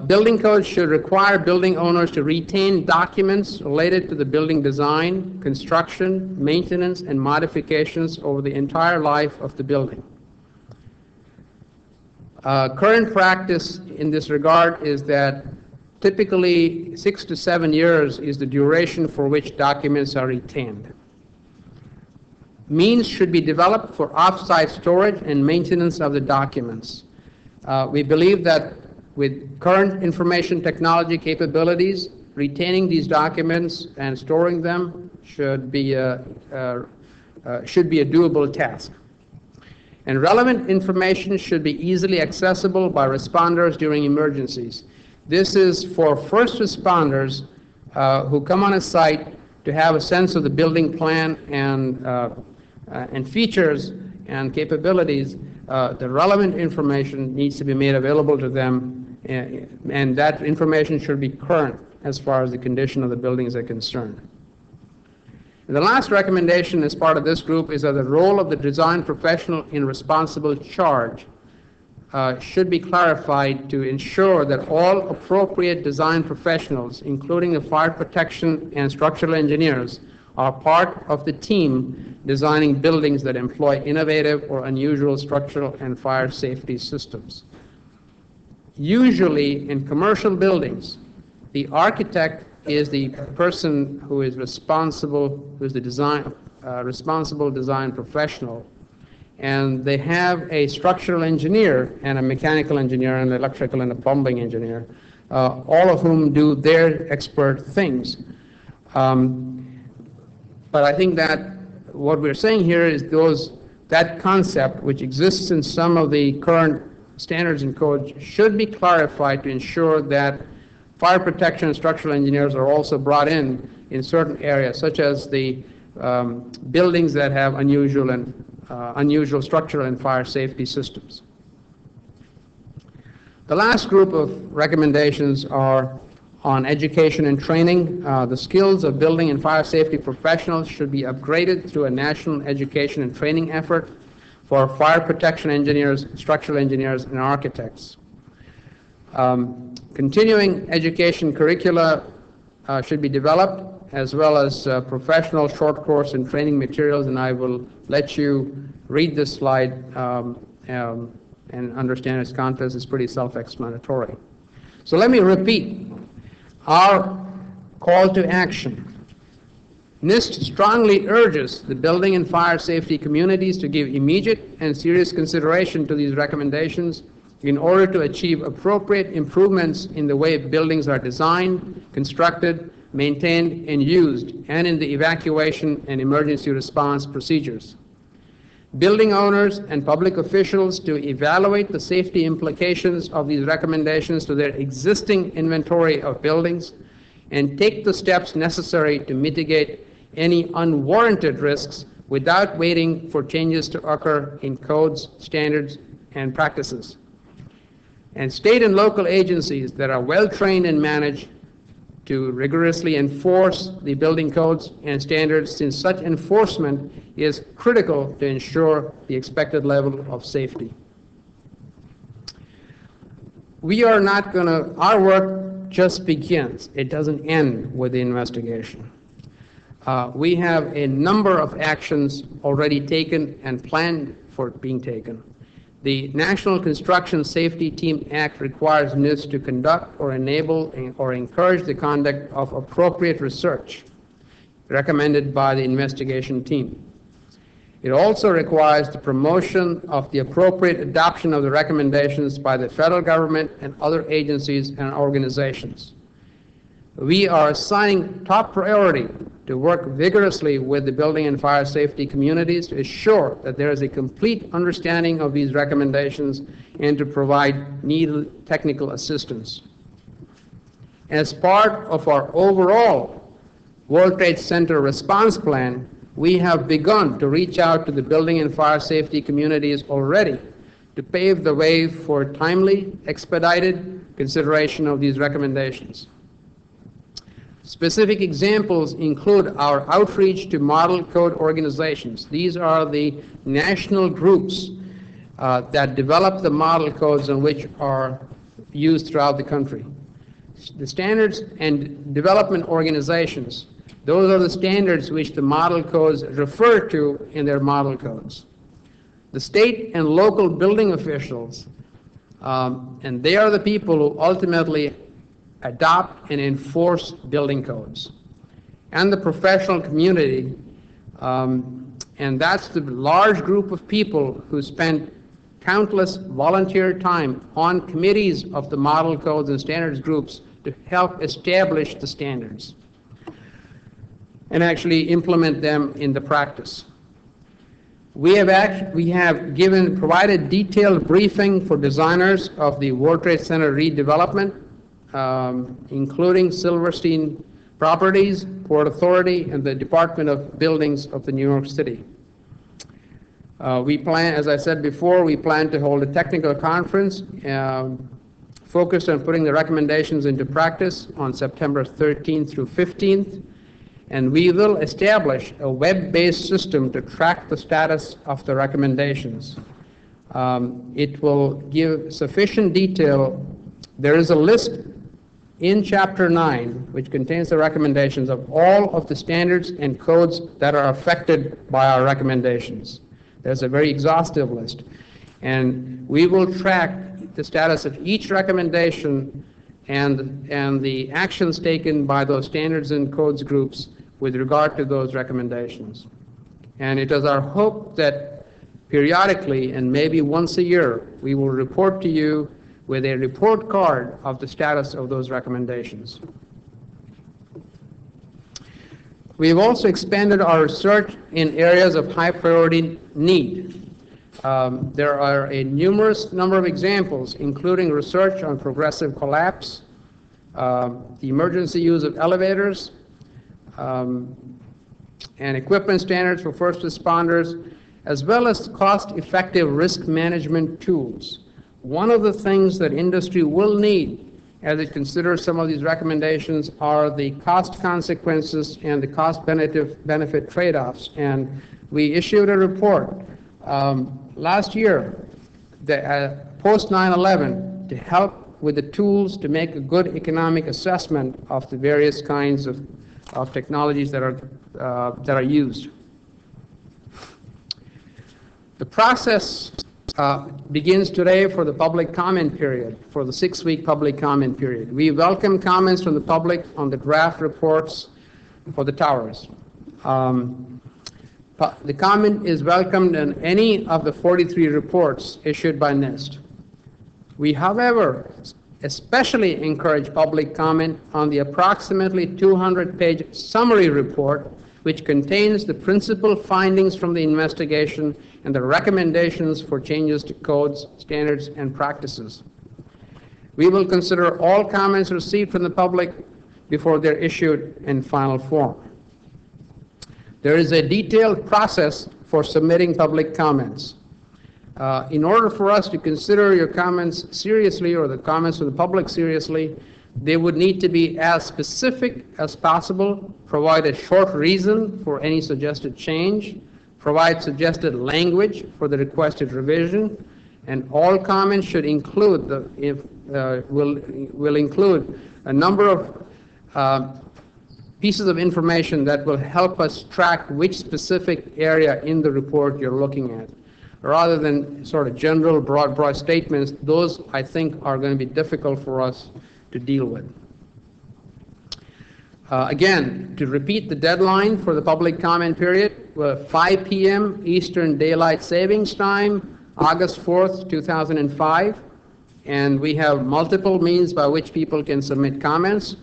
Building codes should require building owners to retain documents related to the building design, construction, maintenance, and modifications over the entire life of the building. Current practice in this regard is that typically 6 to 7 years is the duration for which documents are retained. Means should be developed for off-site storage and maintenance of the documents. We believe that with current information technology capabilities, retaining these documents and storing them should be a doable task. And relevant information should be easily accessible by responders during emergencies. This is for first responders who come on a site to have a sense of the building plan and features and capabilities. The relevant information needs to be made available to them, and that information should be current as far as the condition of the buildings are concerned. And the last recommendation as part of this group is that the role of the design professional in responsible charge should be clarified to ensure that all appropriate design professionals, including the fire protection and structural engineers, are part of the team designing buildings that employ innovative or unusual structural and fire safety systems. Usually in commercial buildings, the architect is the person who is responsible, who is the responsible design professional, and they have a structural engineer and a mechanical engineer and an electrical and a plumbing engineer, all of whom do their expert things. But I think that what we're saying here is that concept, which exists in some of the current standards and codes, should be clarified to ensure that fire protection and structural engineers are also brought in certain areas, such as the buildings that have unusual structural and fire safety systems. The last group of recommendations are on education and training. The skills of building and fire safety professionals should be upgraded through a national education and training effort for fire protection engineers, structural engineers, and architects. Continuing education curricula should be developed, as well as professional short course and training materials, and I will let you read this slide and understand its contents. It's pretty self-explanatory. So let me repeat our call to action. NIST strongly urges the building and fire safety communities to give immediate and serious consideration to these recommendations in order to achieve appropriate improvements in the way buildings are designed, constructed, maintained, and used, and in the evacuation and emergency response procedures. building owners and public officials to evaluate the safety implications of these recommendations to their existing inventory of buildings and take the steps necessary to mitigate any unwarranted risks without waiting for changes to occur in codes, standards, and practices. And state and local agencies that are well-trained and managed to rigorously enforce the building codes and standards, since such enforcement is critical to ensure the expected level of safety. Our work just begins. It doesn't end with the investigation. We have a number of actions already taken and planned for being taken. The National Construction Safety Team Act requires NIST to conduct or enable or encourage the conduct of appropriate research recommended by the investigation team. It also requires the promotion of the appropriate adoption of the recommendations by the federal government and other agencies and organizations. We are assigning top priority to work vigorously with the building and fire safety communities to ensure that there is a complete understanding of these recommendations and to provide needed technical assistance. As part of our overall World Trade Center response plan, we have begun to reach out to the building and fire safety communities already to pave the way for timely, expedited consideration of these recommendations. Specific examples include our outreach to model code organizations. These are the national groups that develop the model codes and which are used throughout the country. The standards and development organizations, those are the standards which the model codes refer to in their model codes. The state and local building officials, and they are the people who ultimately adopt and enforce building codes. And the professional community, and that's the large group of people who spend countless volunteer time on committees of the model codes and standards groups to help establish the standards and actually implement them in the practice. We have provided detailed briefing for designers of the World Trade Center redevelopment, including Silverstein Properties, Port Authority, and the Department of Buildings of the New York City. We plan, as I said before, we plan to hold a technical conference focused on putting the recommendations into practice on September 13th through 15th, and we will establish a web-based system to track the status of the recommendations. It will give sufficient detail. There is a list in Chapter 9, which contains the recommendations of all of the standards and codes that are affected by our recommendations. There's a very exhaustive list. And we will track the status of each recommendation and the actions taken by those standards and codes groups with regard to those recommendations. And it is our hope that periodically, and maybe once a year, we will report to you with a report card of the status of those recommendations. We have also expanded our research in areas of high priority need. There are a numerous number of examples, including research on progressive collapse, the emergency use of elevators, and equipment standards for first responders, as well as cost-effective risk management tools. One of the things that industry will need as it considers some of these recommendations are the cost consequences and the cost-benefit trade-offs. And we issued a report last year, post 9/11, to help with the tools to make a good economic assessment of the various kinds of technologies that are used. The process begins today for the public comment period, for the 6-week public comment period. We welcome comments from the public on the draft reports for the towers. The comment is welcomed in any of the 43 reports issued by NIST. We, however, especially encourage public comment on the approximately 200-page summary report which contains the principal findings from the investigation and the recommendations for changes to codes, standards, and practices. We will consider all comments received from the public before they're issued in final form. There is a detailed process for submitting public comments. In order for us to consider your comments seriously, or the comments of the public seriously, they would need to be as specific as possible, provide a short reason for any suggested change, provide suggested language for the requested revision, and all comments should include will include a number of pieces of information that will help us track which specific area in the report you're looking at. Rather than sort of general broad statements, those I think are going to be difficult for us to deal with. Again, to repeat the deadline for the public comment period, 5 p.m. Eastern Daylight Savings Time, August 4th, 2005. And we have multiple means by which people can submit comments.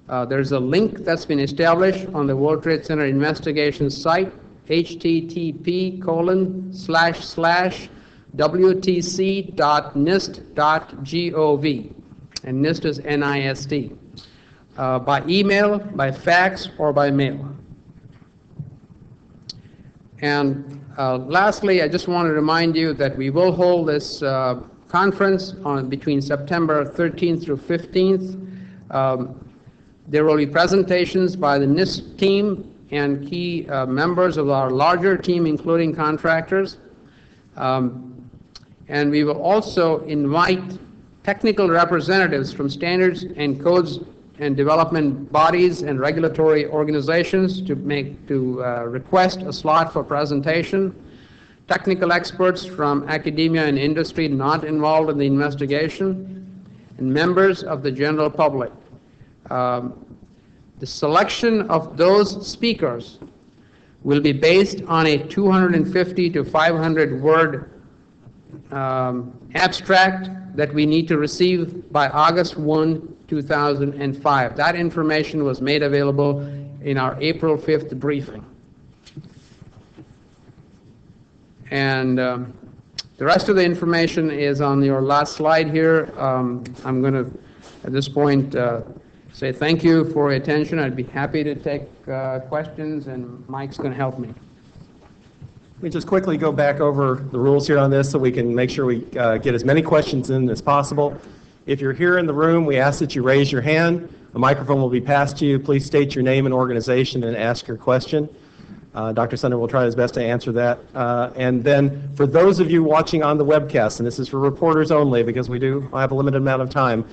There's a link that's been established on the World Trade Center investigation site, http://wtc.nist.gov, and NIST is NIST, by email, by fax, or by mail. And lastly, I just want to remind you that we will hold this conference between September 13th through 15th. There will be presentations by the NIST team and key members of our larger team, including contractors. And we will also invite technical representatives from standards and codes and development bodies and regulatory organizations to request a slot for presentation. Technical experts from academia and industry not involved in the investigation, and members of the general public. The selection of those speakers will be based on a 250 to 500 word abstract that we need to receive by August 1, 2005. That information was made available in our April 5th briefing. And the rest of the information is on your last slide here. I'm going to, at this point, say thank you for your attention. I'd be happy to take questions, and Mike's going to help me. Let me just quickly go back over the rules here on this so we can make sure we get as many questions in as possible. If you're here in the room, we ask that you raise your hand. A microphone will be passed to you. Please state your name and organization and ask your question. Dr. Sunder will try his best to answer that. And then for those of you watching on the webcast, and this is for reporters only because we do have a limited amount of time,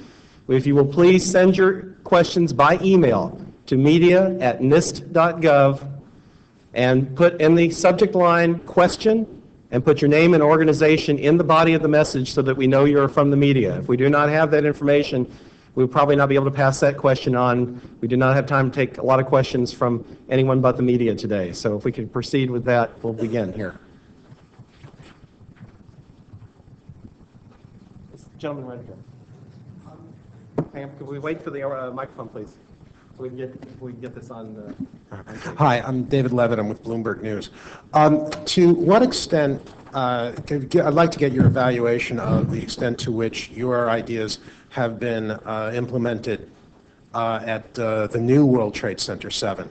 if you will please send your questions by email to media@nist.gov and put in the subject line question and put your name and organization in the body of the message so that we know you're from the media. If we do not have that information, we'll probably not be able to pass that question on. We do not have time to take a lot of questions from anyone but the media today. So if we could proceed with that, we'll begin here. This gentleman right here. Can we wait for the microphone, please? So we can get this on the... Hi, I'm David Levitt. I'm with Bloomberg News. To what extent, I'd like to get your evaluation of the extent to which your ideas have been implemented at the new World Trade Center 7.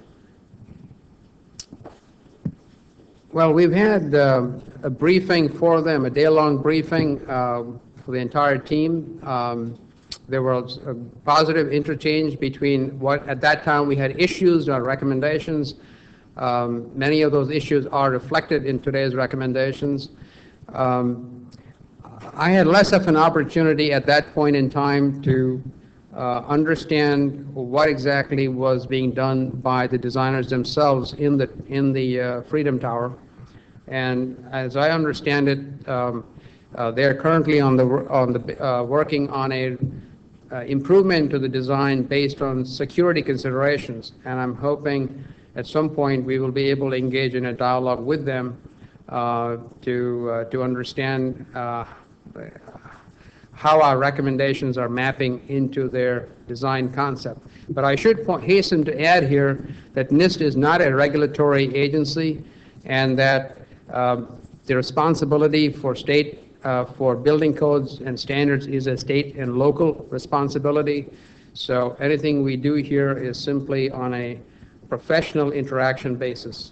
Well, we've had a briefing for them, a day-long briefing for the entire team. There was a positive interchange between what at that time we had issues or recommendations. Many of those issues are reflected in today's recommendations. I had less of an opportunity at that point in time to understand what exactly was being done by the designers themselves in the Freedom Tower. And as I understand it, they're currently working on a improvement to the design based on security considerations, and I'm hoping at some point we will be able to engage in a dialogue with them to understand how our recommendations are mapping into their design concept. But I should hasten to add here that NIST is not a regulatory agency, and that the responsibility for for building codes and standards is a state and local responsibility. So anything we do here is simply on a professional interaction basis.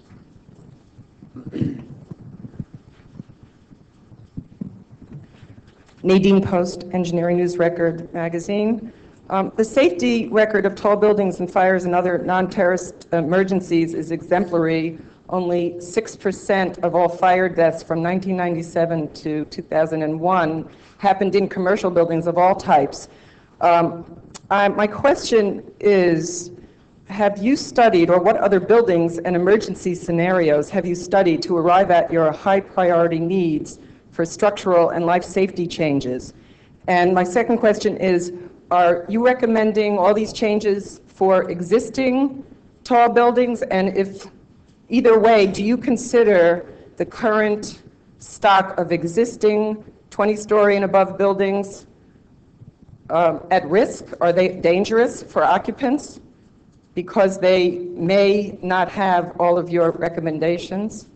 Nadine Post, Engineering News Record magazine. The safety record of tall buildings and fires and other non-terrorist emergencies is exemplary. Only 6% of all fire deaths from 1997 to 2001 happened in commercial buildings of all types. My question is, have you studied, or what other buildings and emergency scenarios have you studied to arrive at your high priority needs for structural and life safety changes? And my second question is, are you recommending all these changes for existing tall buildings? And if either way, do you consider the current stock of existing 20-story and above buildings at risk? Are they dangerous for occupants because they may not have all of your recommendations?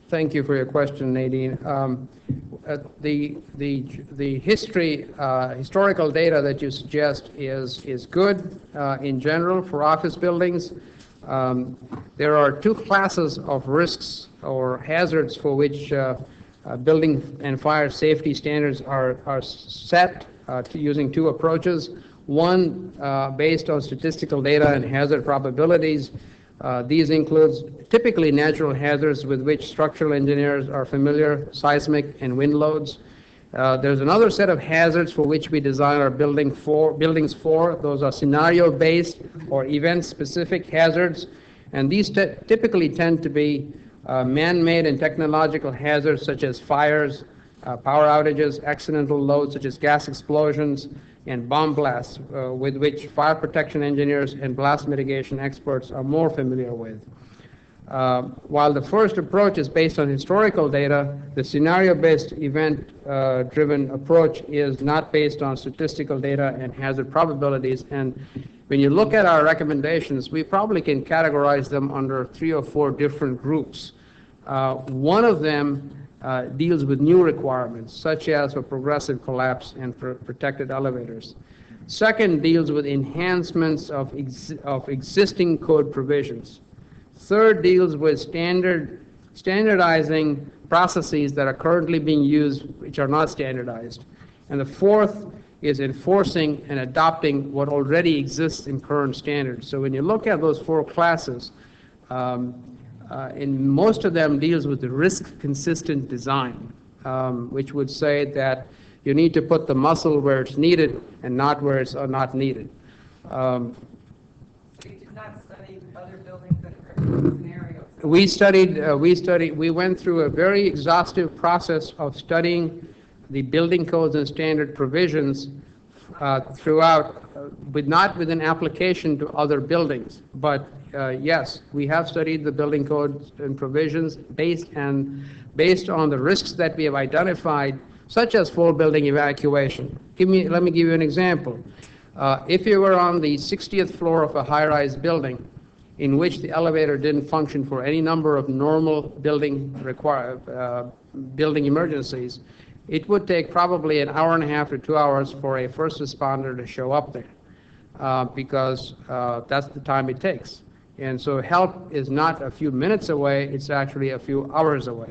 Thank you for your question, Nadine. The historical data that you suggest is good in general for office buildings. There are two classes of risks or hazards for which building and fire safety standards are set using two approaches. One based on statistical data and hazard probabilities. These include typically natural hazards with which structural engineers are familiar, seismic and wind loads. There's another set of hazards for which we design our buildings for. Those are scenario-based or event-specific hazards, and these typically tend to be man-made and technological hazards such as fires, power outages, accidental loads such as gas explosions, and bomb blasts, with which fire protection engineers and blast mitigation experts are more familiar with. While the first approach is based on historical data, the scenario-based event-driven approach is not based on statistical data and hazard probabilities. And when you look at our recommendations, we probably can categorize them under 3 or 4 different groups. One of them deals with new requirements, such as for progressive collapse and for protected elevators. Second deals with enhancements of existing code provisions. Third deals with standardizing processes that are currently being used, which are not standardized. And the fourth is enforcing and adopting what already exists in current standards. So when you look at those 4 classes, and most of them deals with the risk-consistent design, which would say that you need to put the muscle where it's needed and not where it's not needed. You did not study other buildings that are scenarios. We went through a very exhaustive process of studying the building codes and standard provisions throughout, not with an application to other buildings, but yes, we have studied the building codes and provisions based on the risks that we have identified, such as full building evacuation. Let me give you an example. If you were on the 60th floor of a high-rise building in which the elevator didn't function for any number of normal building emergencies, it would take probably an hour and a half to 2 hours for a first responder to show up there, because that's the time it takes. And so help is not a few minutes away, it's actually a few hours away.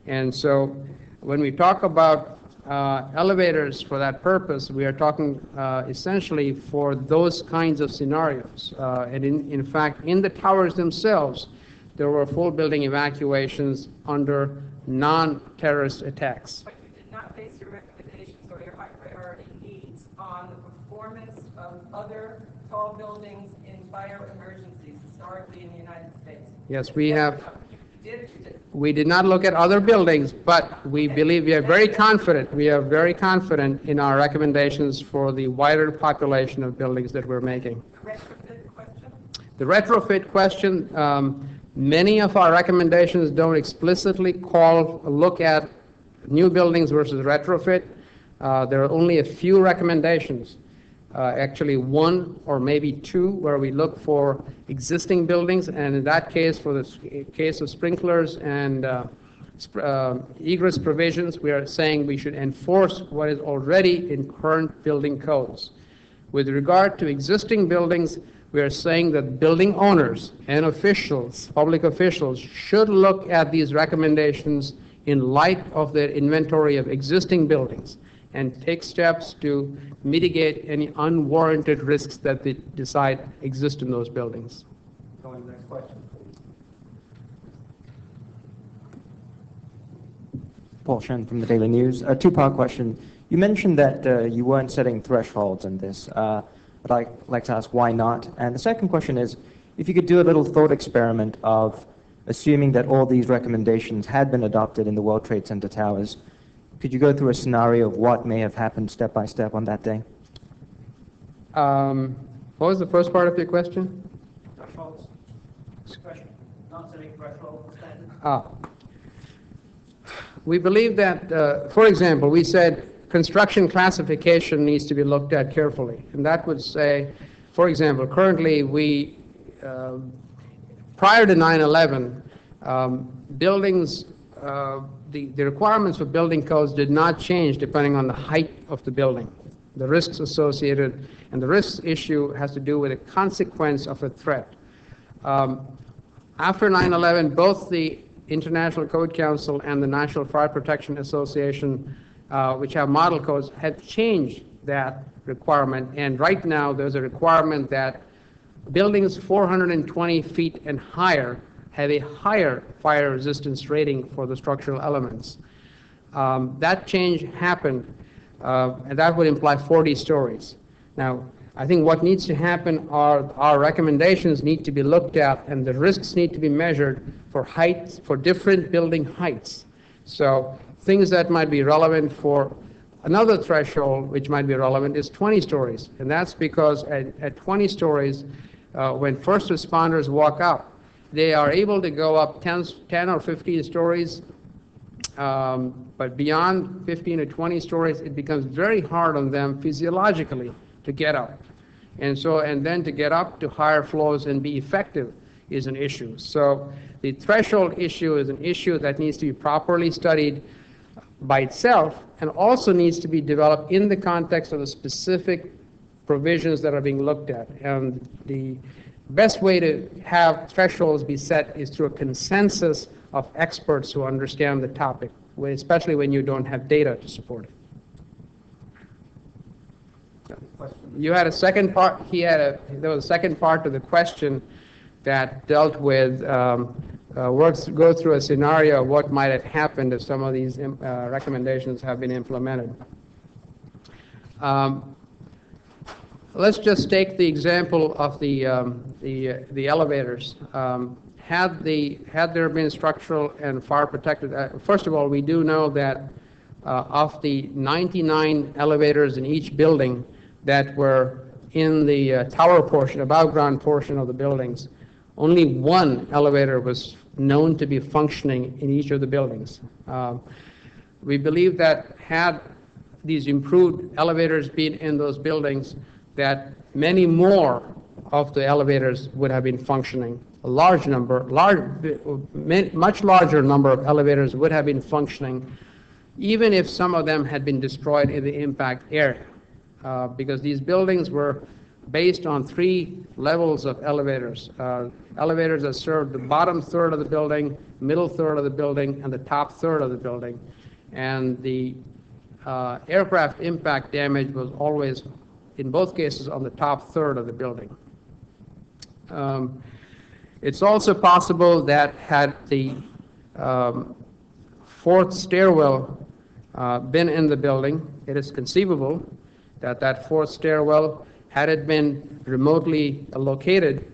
And so when we talk about elevators for that purpose, we are talking essentially for those kinds of scenarios. And in fact, in the towers themselves, there were full building evacuations under non-terrorist attacks. But you did not base your recommendations or your high priority needs on the performance of other tall buildings in fire emergencies historically in the United States. Yes, we have. We did not look at other buildings, but we believe we are very confident. We are very confident in our recommendations for the wider population of buildings that we're making. The retrofit question, many of our recommendations don't explicitly look at new buildings versus retrofit, there are only a few recommendations, actually one or maybe two, where we look for existing buildings, and in that case, for the case of sprinklers and egress provisions, we are saying we should enforce what is already in current building codes. With regard to existing buildings, we are saying that building owners and officials, public officials, should look at these recommendations in light of their inventory of existing buildings and take steps to mitigate any unwarranted risks that they decide exist in those buildings. Go on to the next question. Paul Shen from the Daily News. A two-part question. You mentioned that you weren't setting thresholds in this. But I'd like to ask why not. And the second question is, if you could do a little thought experiment of assuming that all these recommendations had been adopted in the World Trade Center towers, could you go through a scenario of what may have happened step by step on that day? What was the first part of your question? Thresholds. Discretion. Not setting threshold standards. We believe that, for example, we said construction classification needs to be looked at carefully. And that would say, for example, currently we, prior to 9/11, buildings, the requirements for building codes did not change depending on the height of the building. The risks associated, and the risks issue has to do with a consequence of a threat. After 9/11, both the International Code Council and the National Fire Protection Association, which have model codes, have changed that requirement, and right now there's a requirement that buildings 420 feet and higher have a higher fire resistance rating for the structural elements. That change happened, and that would imply 40 stories. Now, I think what needs to happen are our recommendations need to be looked at, and the risks need to be measured for heights, for different building heights. So things that might be relevant for another threshold, which might be relevant, is 20 stories. And that's because at 20 stories, when first responders walk up, they are able to go up 10 or 15 stories, but beyond 15 or 20 stories, it becomes very hard on them physiologically to get up. And then to get up to higher floors and be effective is an issue. So the threshold issue is an issue that needs to be properly studied by itself, and also needs to be developed in the context of the specific provisions that are being looked at. And the best way to have thresholds be set is through a consensus of experts who understand the topic, especially when you don't have data to support it. You had a second part. There was a second part to the question that dealt with go through a scenario of what might have happened if some of these recommendations have been implemented. Let's just take the example of the elevators. Had there been structural and fire protected, first of all, we do know that of the 99 elevators in each building that were in the tower portion, above ground portion of the buildings, only one elevator was known to be functioning in each of the buildings. We believe that had these improved elevators been in those buildings, that many more of the elevators would have been functioning. A large number, much larger number of elevators would have been functioning, even if some of them had been destroyed in the impact area, because these buildings were based on 3 levels of elevators. Elevators that served the bottom third of the building, middle third of the building, and the top third of the building. And the aircraft impact damage was always, in both cases, on the top third of the building. It's also possible that had the 4th stairwell been in the building, it is conceivable that that 4th stairwell, had it been remotely located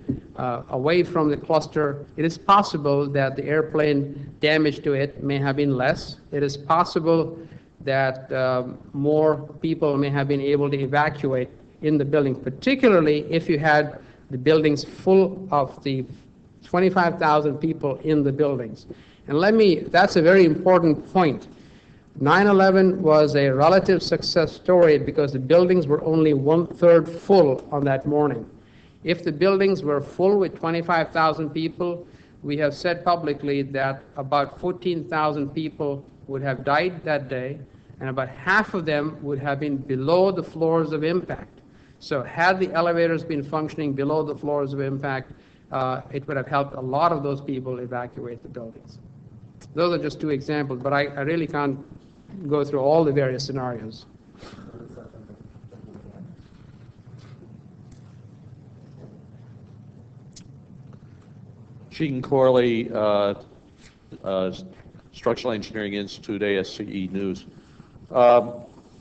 away from the cluster, it is possible that the airplane damage to it may have been less. It is possible that more people may have been able to evacuate in the building, particularly if you had the buildings full of the 25,000 people in the buildings. And that's a very important point. 9/11 was a relative success story because the buildings were only 1/3 full on that morning. If the buildings were full with 25,000 people, we have said publicly that about 14,000 people would have died that day, and about half of them would have been below the floors of impact. So had the elevators been functioning below the floors of impact, it would have helped a lot of those people evacuate the buildings. Those are just two examples, but I really can't go through all the various scenarios. Gene Corley, Structural Engineering Institute, ASCE News.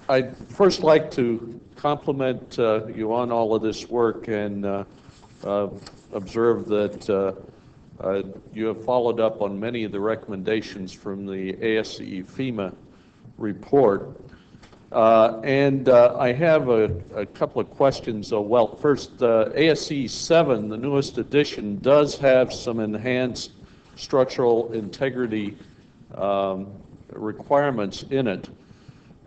I'd first like to compliment you on all of this work and observe that you have followed up on many of the recommendations from the ASCE FEMA report. I have a couple of questions. Well, first, ASCE 7, the newest edition, does have some enhanced structural integrity requirements in it.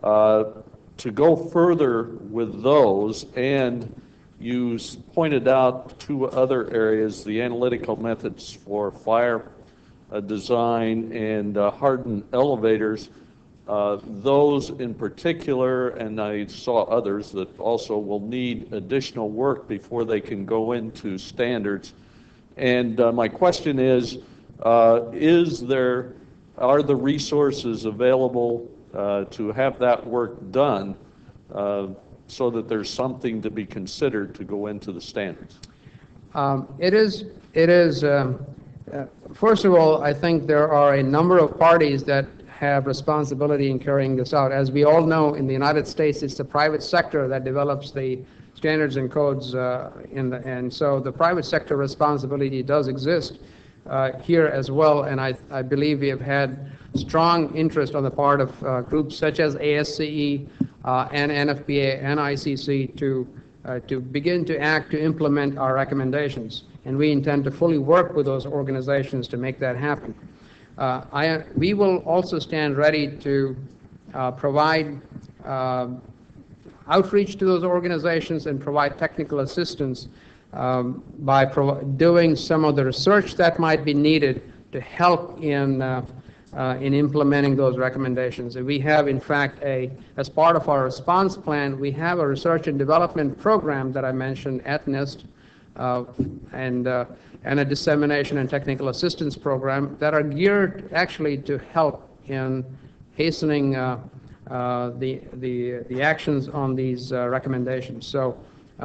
To go further with those, and you pointed out two other areas, the analytical methods for fire design and hardened elevators. Those in particular, and I saw others that also will need additional work before they can go into standards. And my question is are the resources available to have that work done so that there's something to be considered to go into the standards? It is. First of all, I think there are a number of parties that have responsibility in carrying this out. As we all know, in the United States, it's the private sector that develops the standards and codes, and so the private sector responsibility does exist here as well, and I believe we have had strong interest on the part of groups such as ASCE and NFPA and ICC to begin to act to implement our recommendations, and we intend to fully work with those organizations to make that happen. We will also stand ready to provide outreach to those organizations and provide technical assistance by doing some of the research that might be needed to help in implementing those recommendations. And we have, in fact, as part of our response plan, we have a research and development program that I mentioned at NIST, and a dissemination and technical assistance program that are geared actually to help in hastening the actions on these recommendations. So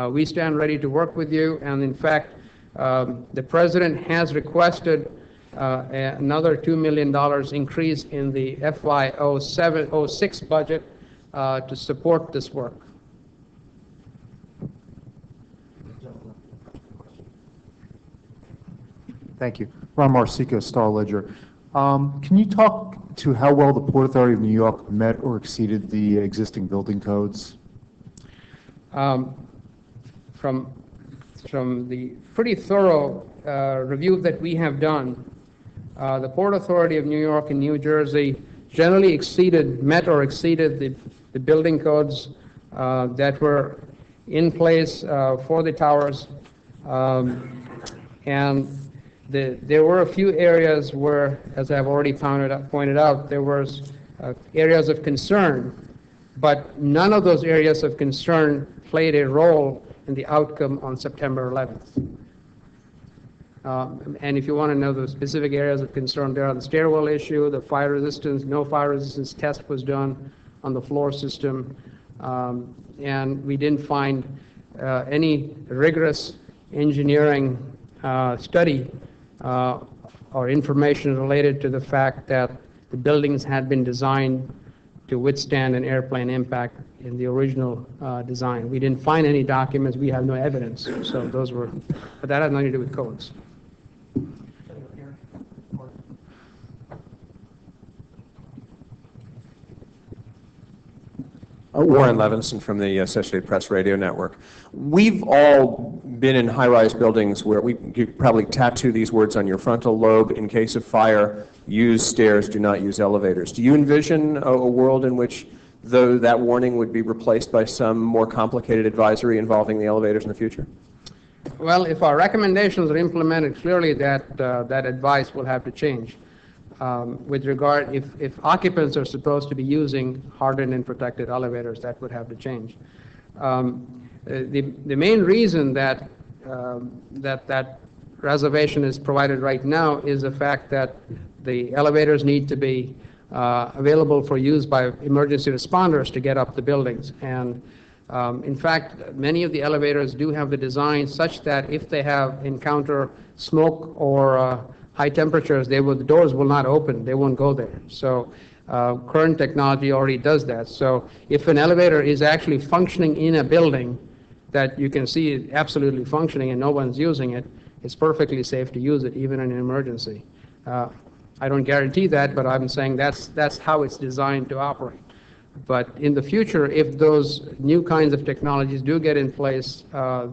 we stand ready to work with you, and in fact, the President has requested another $2 million increase in the FY06 budget to support this work. Thank you. Ron Marsico, Star Ledger. Can you talk to how well the Port Authority of New York met or exceeded the existing building codes? From the pretty thorough review that we have done, the Port Authority of New York and New Jersey generally met or exceeded the building codes that were in place for the towers, and there were a few areas where, as I've already pointed out, there was areas of concern, but none of those areas of concern played a role in the outcome on September 11th. And if you want to know the specific areas of concern, there are the stairwell issue, the fire resistance, no fire resistance test was done on the floor system, and we didn't find any rigorous engineering study or information related to the fact that the buildings had been designed to withstand an airplane impact in the original design. We didn't find any documents. We have no evidence. So those were, but that had nothing to do with codes. Warren Levinson from the Associated Press Radio Network. We've all been in high-rise buildings where you probably tattoo these words on your frontal lobe: in case of fire, use stairs, do not use elevators. Do you envision a world in which that warning would be replaced by some more complicated advisory involving the elevators in the future? Well, if our recommendations are implemented, clearly that advice will have to change. With regard, if occupants are supposed to be using hardened and protected elevators, that would have to change. The main reason that that reservation is provided right now is the fact that the elevators need to be available for use by emergency responders to get up the buildings. And in fact, many of the elevators do have the design such that if they encounter smoke or high temperatures, the doors will not open. They won't go there. So current technology already does that. So if an elevator is actually functioning in a building that you can see it absolutely functioning and no one's using it, it's perfectly safe to use it even in an emergency. I don't guarantee that, but I'm saying that's how it's designed to operate. But in the future, if those new kinds of technologies do get in place, that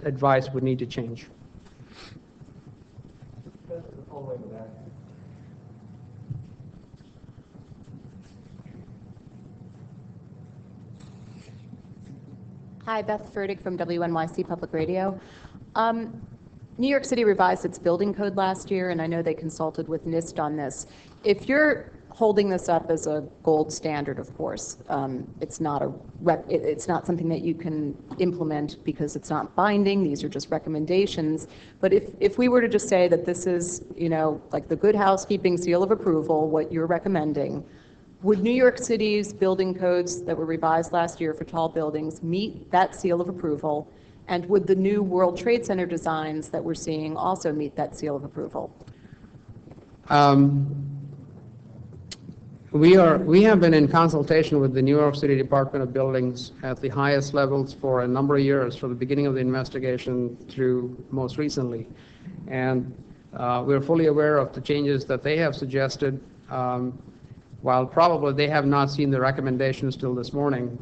advice would need to change. Hi, Beth Fertig from WNYC Public Radio. New York City revised its building code last year, and I know they consulted with NIST on this. If you're holding this up as a gold standard, of course, it's not something that you can implement because it's not binding. These are just recommendations. But if we were to just say that this is, like the good housekeeping seal of approval, what you're recommending, would New York City's building codes that were revised last year for tall buildings meet that seal of approval? And would the new World Trade Center designs that we're seeing also meet that seal of approval? We have been in consultation with the New York City Department of Buildings at the highest levels for a number of years, from the beginning of the investigation through most recently. And we're fully aware of the changes that they have suggested, while probably they have not seen the recommendations till this morning.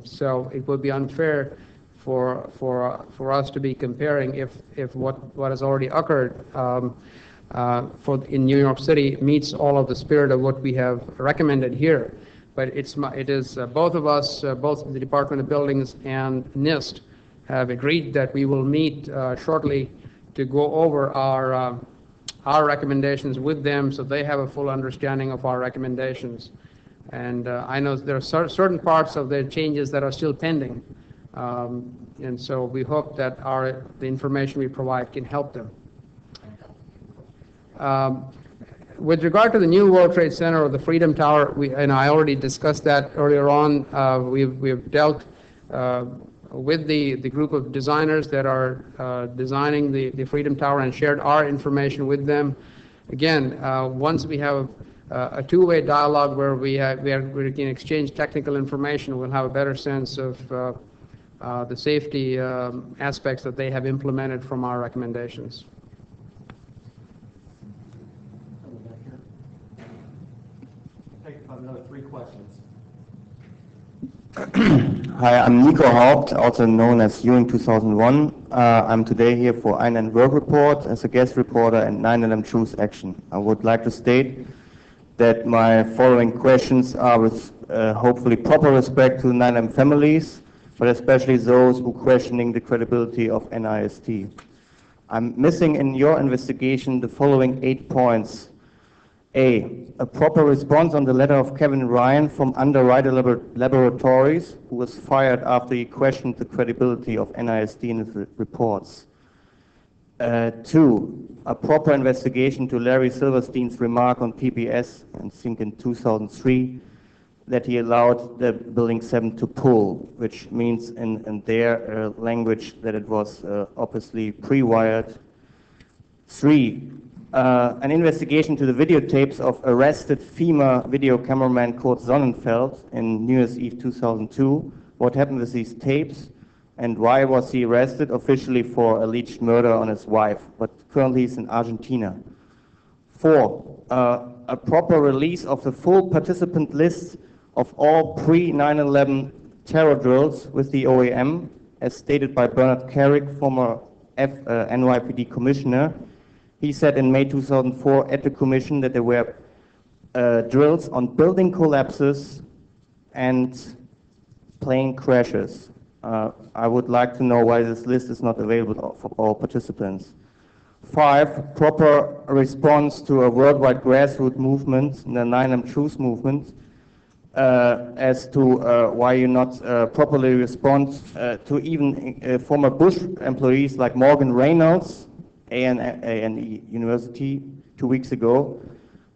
So it would be unfair for us to be comparing if what has already occurred in New York City meets all of the spirit of what we have recommended here. But it is both of us, both the Department of Buildings and NIST, have agreed that we will meet shortly to go over our recommendations with them, so they have a full understanding of our recommendations. And I know there are certain parts of the changes that are still pending. And so we hope that the information we provide can help them. With regard to the new World Trade Center or the Freedom Tower, and I already discussed that earlier on. We've dealt with the group of designers that are designing the Freedom Tower and shared our information with them. Again, once we have a two-way dialogue where we can exchange technical information, we'll have a better sense of the safety aspects that they have implemented from our recommendations. Take another 3 questions. Hi, I'm Nico Haupt, also known as Ewing 2001. I'm today here for Einen Work Report as a guest reporter and 9/11 Truth Action. I would like to state that my following questions are with hopefully proper respect to the 9/11 families, but especially those who are questioning the credibility of NIST. I'm missing in your investigation the following 8 points. A proper response on the letter of Kevin Ryan from Underwriter Laboratories, who was fired after he questioned the credibility of NIST in his reports. 2, a proper investigation to Larry Silverstein's remark on PBS, I think in 2003, that he allowed the Building 7 to pull, which means in their language that it was obviously pre-wired. 3, an investigation to the videotapes of arrested FEMA video cameraman Kurt Sonnenfeld in New Year's Eve 2002. What happened with these tapes, and why was he arrested officially for alleged murder on his wife, but currently he's in Argentina. 4, a proper release of the full participant list of all pre-9/11 terror drills with the OAM, as stated by Bernard Carrick, former NYPD commissioner. He said in May 2004 at the commission that there were drills on building collapses and plane crashes. I would like to know why this list is not available for all participants. 5, proper response to a worldwide grassroots movement, the 9/11 Truth movement, as to why you not properly respond to even former Bush employees like Morgan Reynolds, A&E University, 2 weeks ago,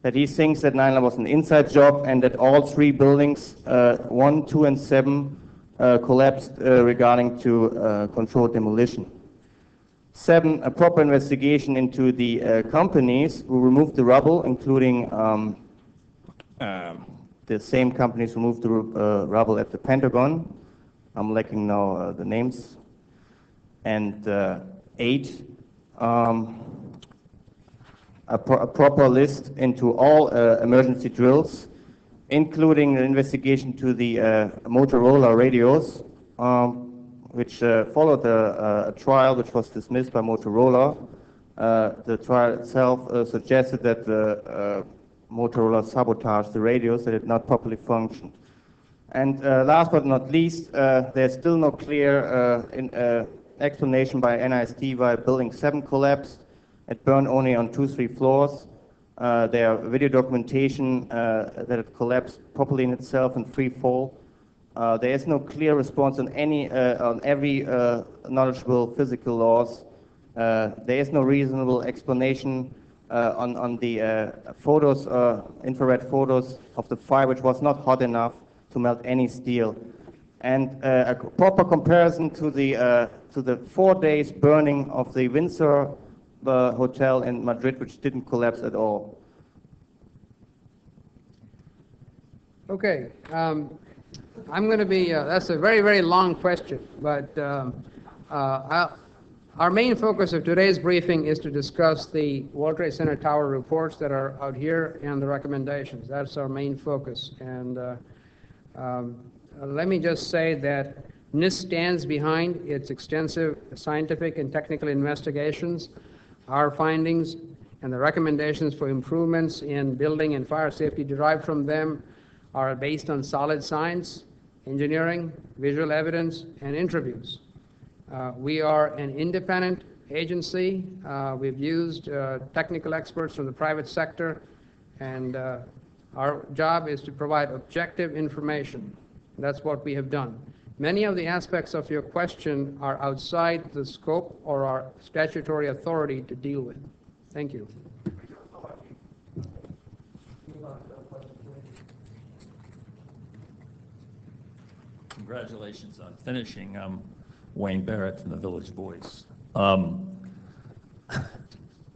that he thinks that 9/11 was an inside job and that all 3 buildings, 1, 2, and 7, collapsed regarding to controlled demolition. 7, a proper investigation into the companies who removed the rubble, including the same companies who moved the rubble at the Pentagon. I'm lacking now the names. And 8, a proper list into all emergency drills, including an investigation to the Motorola radios, which followed a trial which was dismissed by Motorola. The trial itself suggested that Motorola sabotaged the radios, that it not properly functioned. And last but not least, there's still no clear explanation by NIST why Building 7 collapsed. It burned only on 2-3 floors. There are video documentation that it collapsed properly in itself in free fall. There is no clear response on every knowledgeable physical laws. There is no reasonable explanation on the photos, infrared photos of the fire, which was not hot enough to melt any steel. And a proper comparison to the 4 days burning of the Windsor hotel in Madrid, which didn't collapse at all. Okay. I'm going to be, that's a very, very long question, but our main focus of today's briefing is to discuss the World Trade Center Tower reports that are out here and the recommendations. That's our main focus. And let me just say that NIST stands behind its extensive scientific and technical investigations. Our findings and the recommendations for improvements in building and fire safety derived from them are based on solid science, engineering, visual evidence, and interviews. We are an independent agency. We've used technical experts from the private sector, and our job is to provide objective information. That's what we have done. Many of the aspects of your question are outside the scope or our statutory authority to deal with. Thank you. Congratulations on finishing. I'm Wayne Barrett from the Village Voice.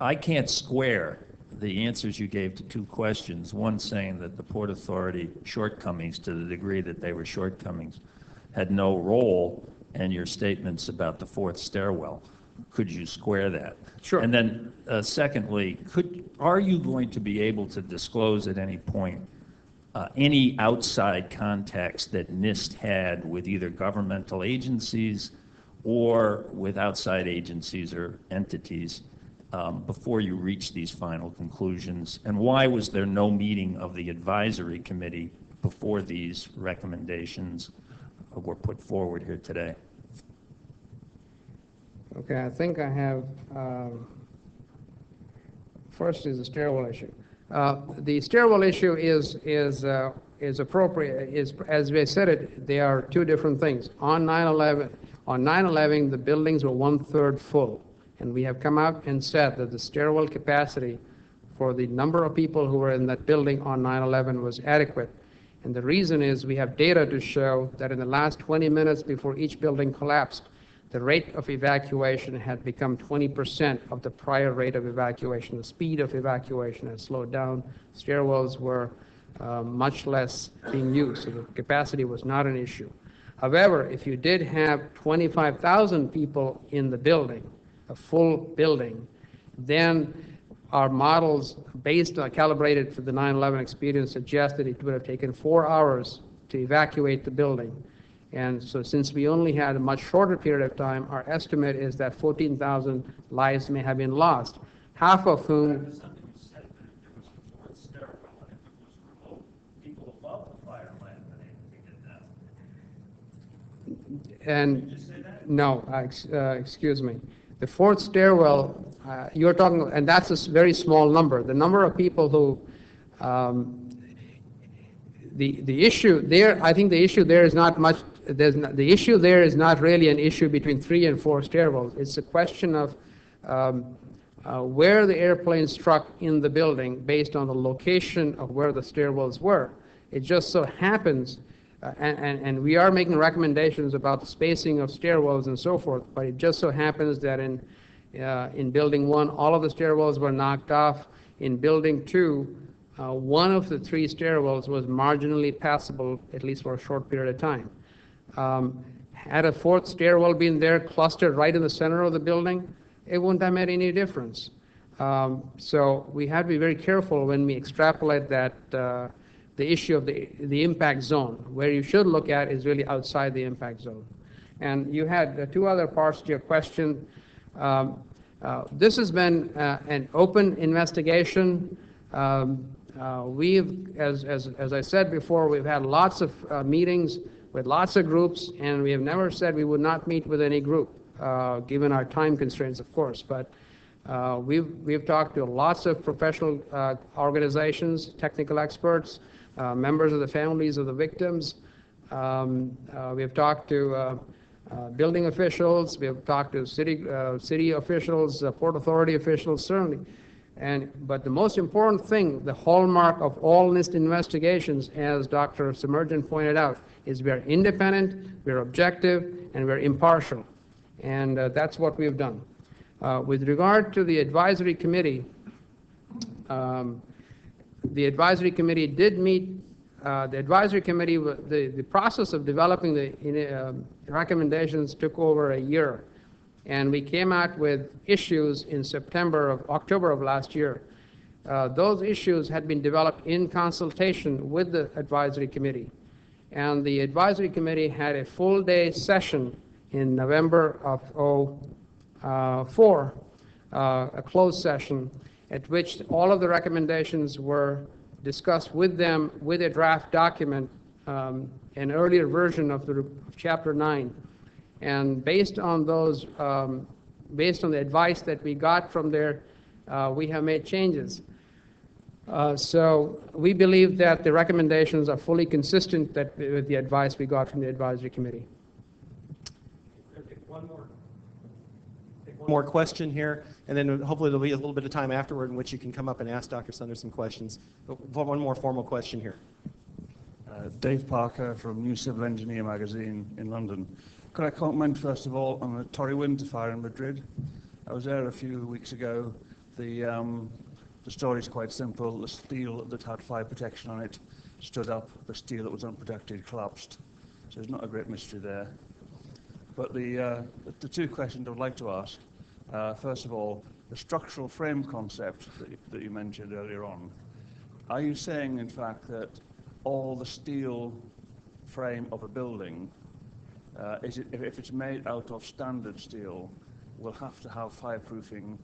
I can't square the answers you gave to 2 questions. One saying that the Port Authority shortcomings, to the degree that they were shortcomings, had no role, and your statements about the 4th stairwell. Could you square that? Sure. And then secondly, are you going to be able to disclose at any point any outside contacts that NIST had with either governmental agencies or with outside agencies or entities before you reach these final conclusions? And why was there no meeting of the advisory committee before these recommendations were put forward here today? Okay, I think I have, first is the stairwell issue. The stairwell issue is appropriate, as we said it, they are 2 different things. On 9/11, the buildings were 1/3 full, and we have come out and said that the stairwell capacity for the number of people who were in that building on 9/11 was adequate. And the reason is we have data to show that in the last 20 minutes before each building collapsed, the rate of evacuation had become 20% of the prior rate of evacuation. The speed of evacuation had slowed down. Stairwells were much less being used, so the capacity was not an issue. However, if you did have 25,000 people in the building, a full building, then our models, based on calibrated for the 9/11 experience, suggest that it would have taken 4 hours to evacuate the building. And so since we only had a much shorter period of time, our estimate is that 14,000 lives may have been lost, half of whom... And no, excuse me. The fourth stairwell, you're talking, and that's a very small number. The number of people who, the issue there, I think the issue there is not much. The issue there is not really an issue between 3 and 4 stairwells. It's a question of where the airplane struck in the building based on the location of where the stairwells were. It just so happens. And we are making recommendations about the spacing of stairwells and so forth, but it just so happens that in Building 1, all of the stairwells were knocked off. In Building 2, one of the 3 stairwells was marginally passable, at least for a short period of time. Had a 4th stairwell been there clustered right in the center of the building, it wouldn't have made any difference. So we have to be very careful when we extrapolate that the issue of the impact zone. Where you should look at is really outside the impact zone. And you had 2 other parts to your question. This has been an open investigation. We've, as I said before, we've had lots of meetings with lots of groups, and we have never said we would not meet with any group, given our time constraints, of course. But we've talked to lots of professional organizations, technical experts, members of the families of the victims. We've talked to building officials. We've talked to city officials, Port Authority officials, certainly. But the most important thing, the hallmark of all NIST investigations, as Dr. Semerjian pointed out, is we are independent, we're objective, and we're impartial. And that's what we've done. With regard to the advisory committee, the advisory committee did meet. The advisory committee, the process of developing the recommendations took over a year, and we came out with issues in October of last year. Those issues had been developed in consultation with the advisory committee, and the advisory committee had a full-day session in November of 2004, a closed session, at which all of the recommendations were discussed with them with a draft document, an earlier version of Chapter 9. And based on those, based on the advice that we got from there, we have made changes. So we believe that the recommendations are fully consistent with the advice we got from the advisory committee. One more question here, and then hopefully there'll be a little bit of time afterward in which you can come up and ask Dr. Sunder some questions. But one more formal question here. Dave Parker from New Civil Engineer magazine in London. Could I comment first of all on the Torre Winter fire in Madrid? I was there a few weeks ago. The story is quite simple. The steel that had fire protection on it stood up. The steel that was unprotected collapsed. So there's not a great mystery there. But the 2 questions I would like to ask, first of all, the structural frame concept that you mentioned earlier on, are you saying, in fact, that all the steel frame of a building, if it's made out of standard steel, will have to have fireproofing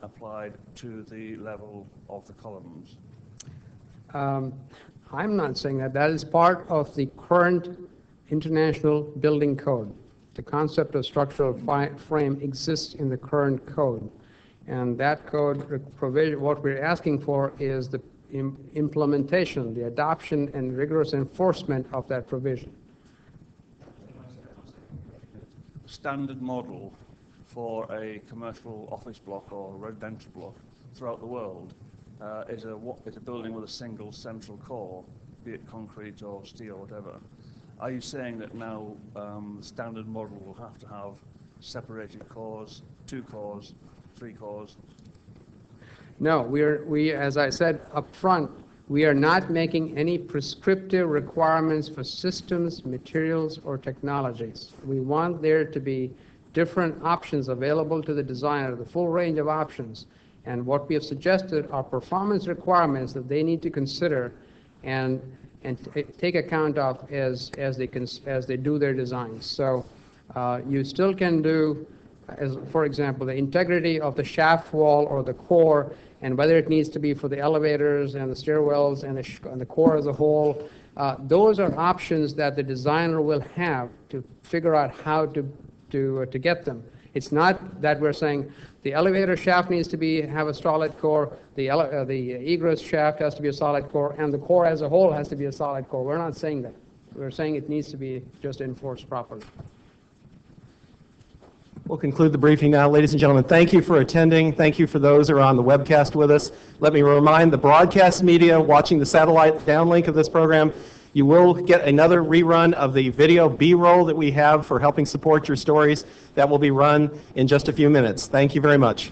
applied to the level of the columns? I'm not saying that. That is part of the current International Building Code. The concept of structural frame exists in the current code. And that code provision, what we're asking for is the implementation, the adoption and rigorous enforcement of that provision. Standard model for a commercial office block or residential block throughout the world is a building with a single central core, be it concrete or steel, whatever. Are you saying that now the standard model will have to have separated cores, 2 cores, 3 cores? No, we, as I said up front, we are not making any prescriptive requirements for systems, materials, or technologies. We want there to be different options available to the designer, the full range of options. And what we have suggested are performance requirements that they need to consider. And and take account of as they do their designs. So you still can do, for example, the integrity of the shaft wall or the core, and whether it needs to be for the elevators and the stairwells and the core as a whole. Those are options that the designer will have to figure out how to get them. It's not that we're saying the elevator shaft needs to have a solid core, the egress shaft has to be a solid core, and the core as a whole has to be a solid core. We're not saying that. We're saying it needs to be just enforced properly. We'll conclude the briefing now. Ladies and gentlemen, thank you for attending. Thank you for those who are on the webcast with us. Let me remind the broadcast media watching the satellite downlink of this program, you will get another rerun of the video B-roll that we have for helping support your stories. That will be run in just a few minutes. Thank you very much.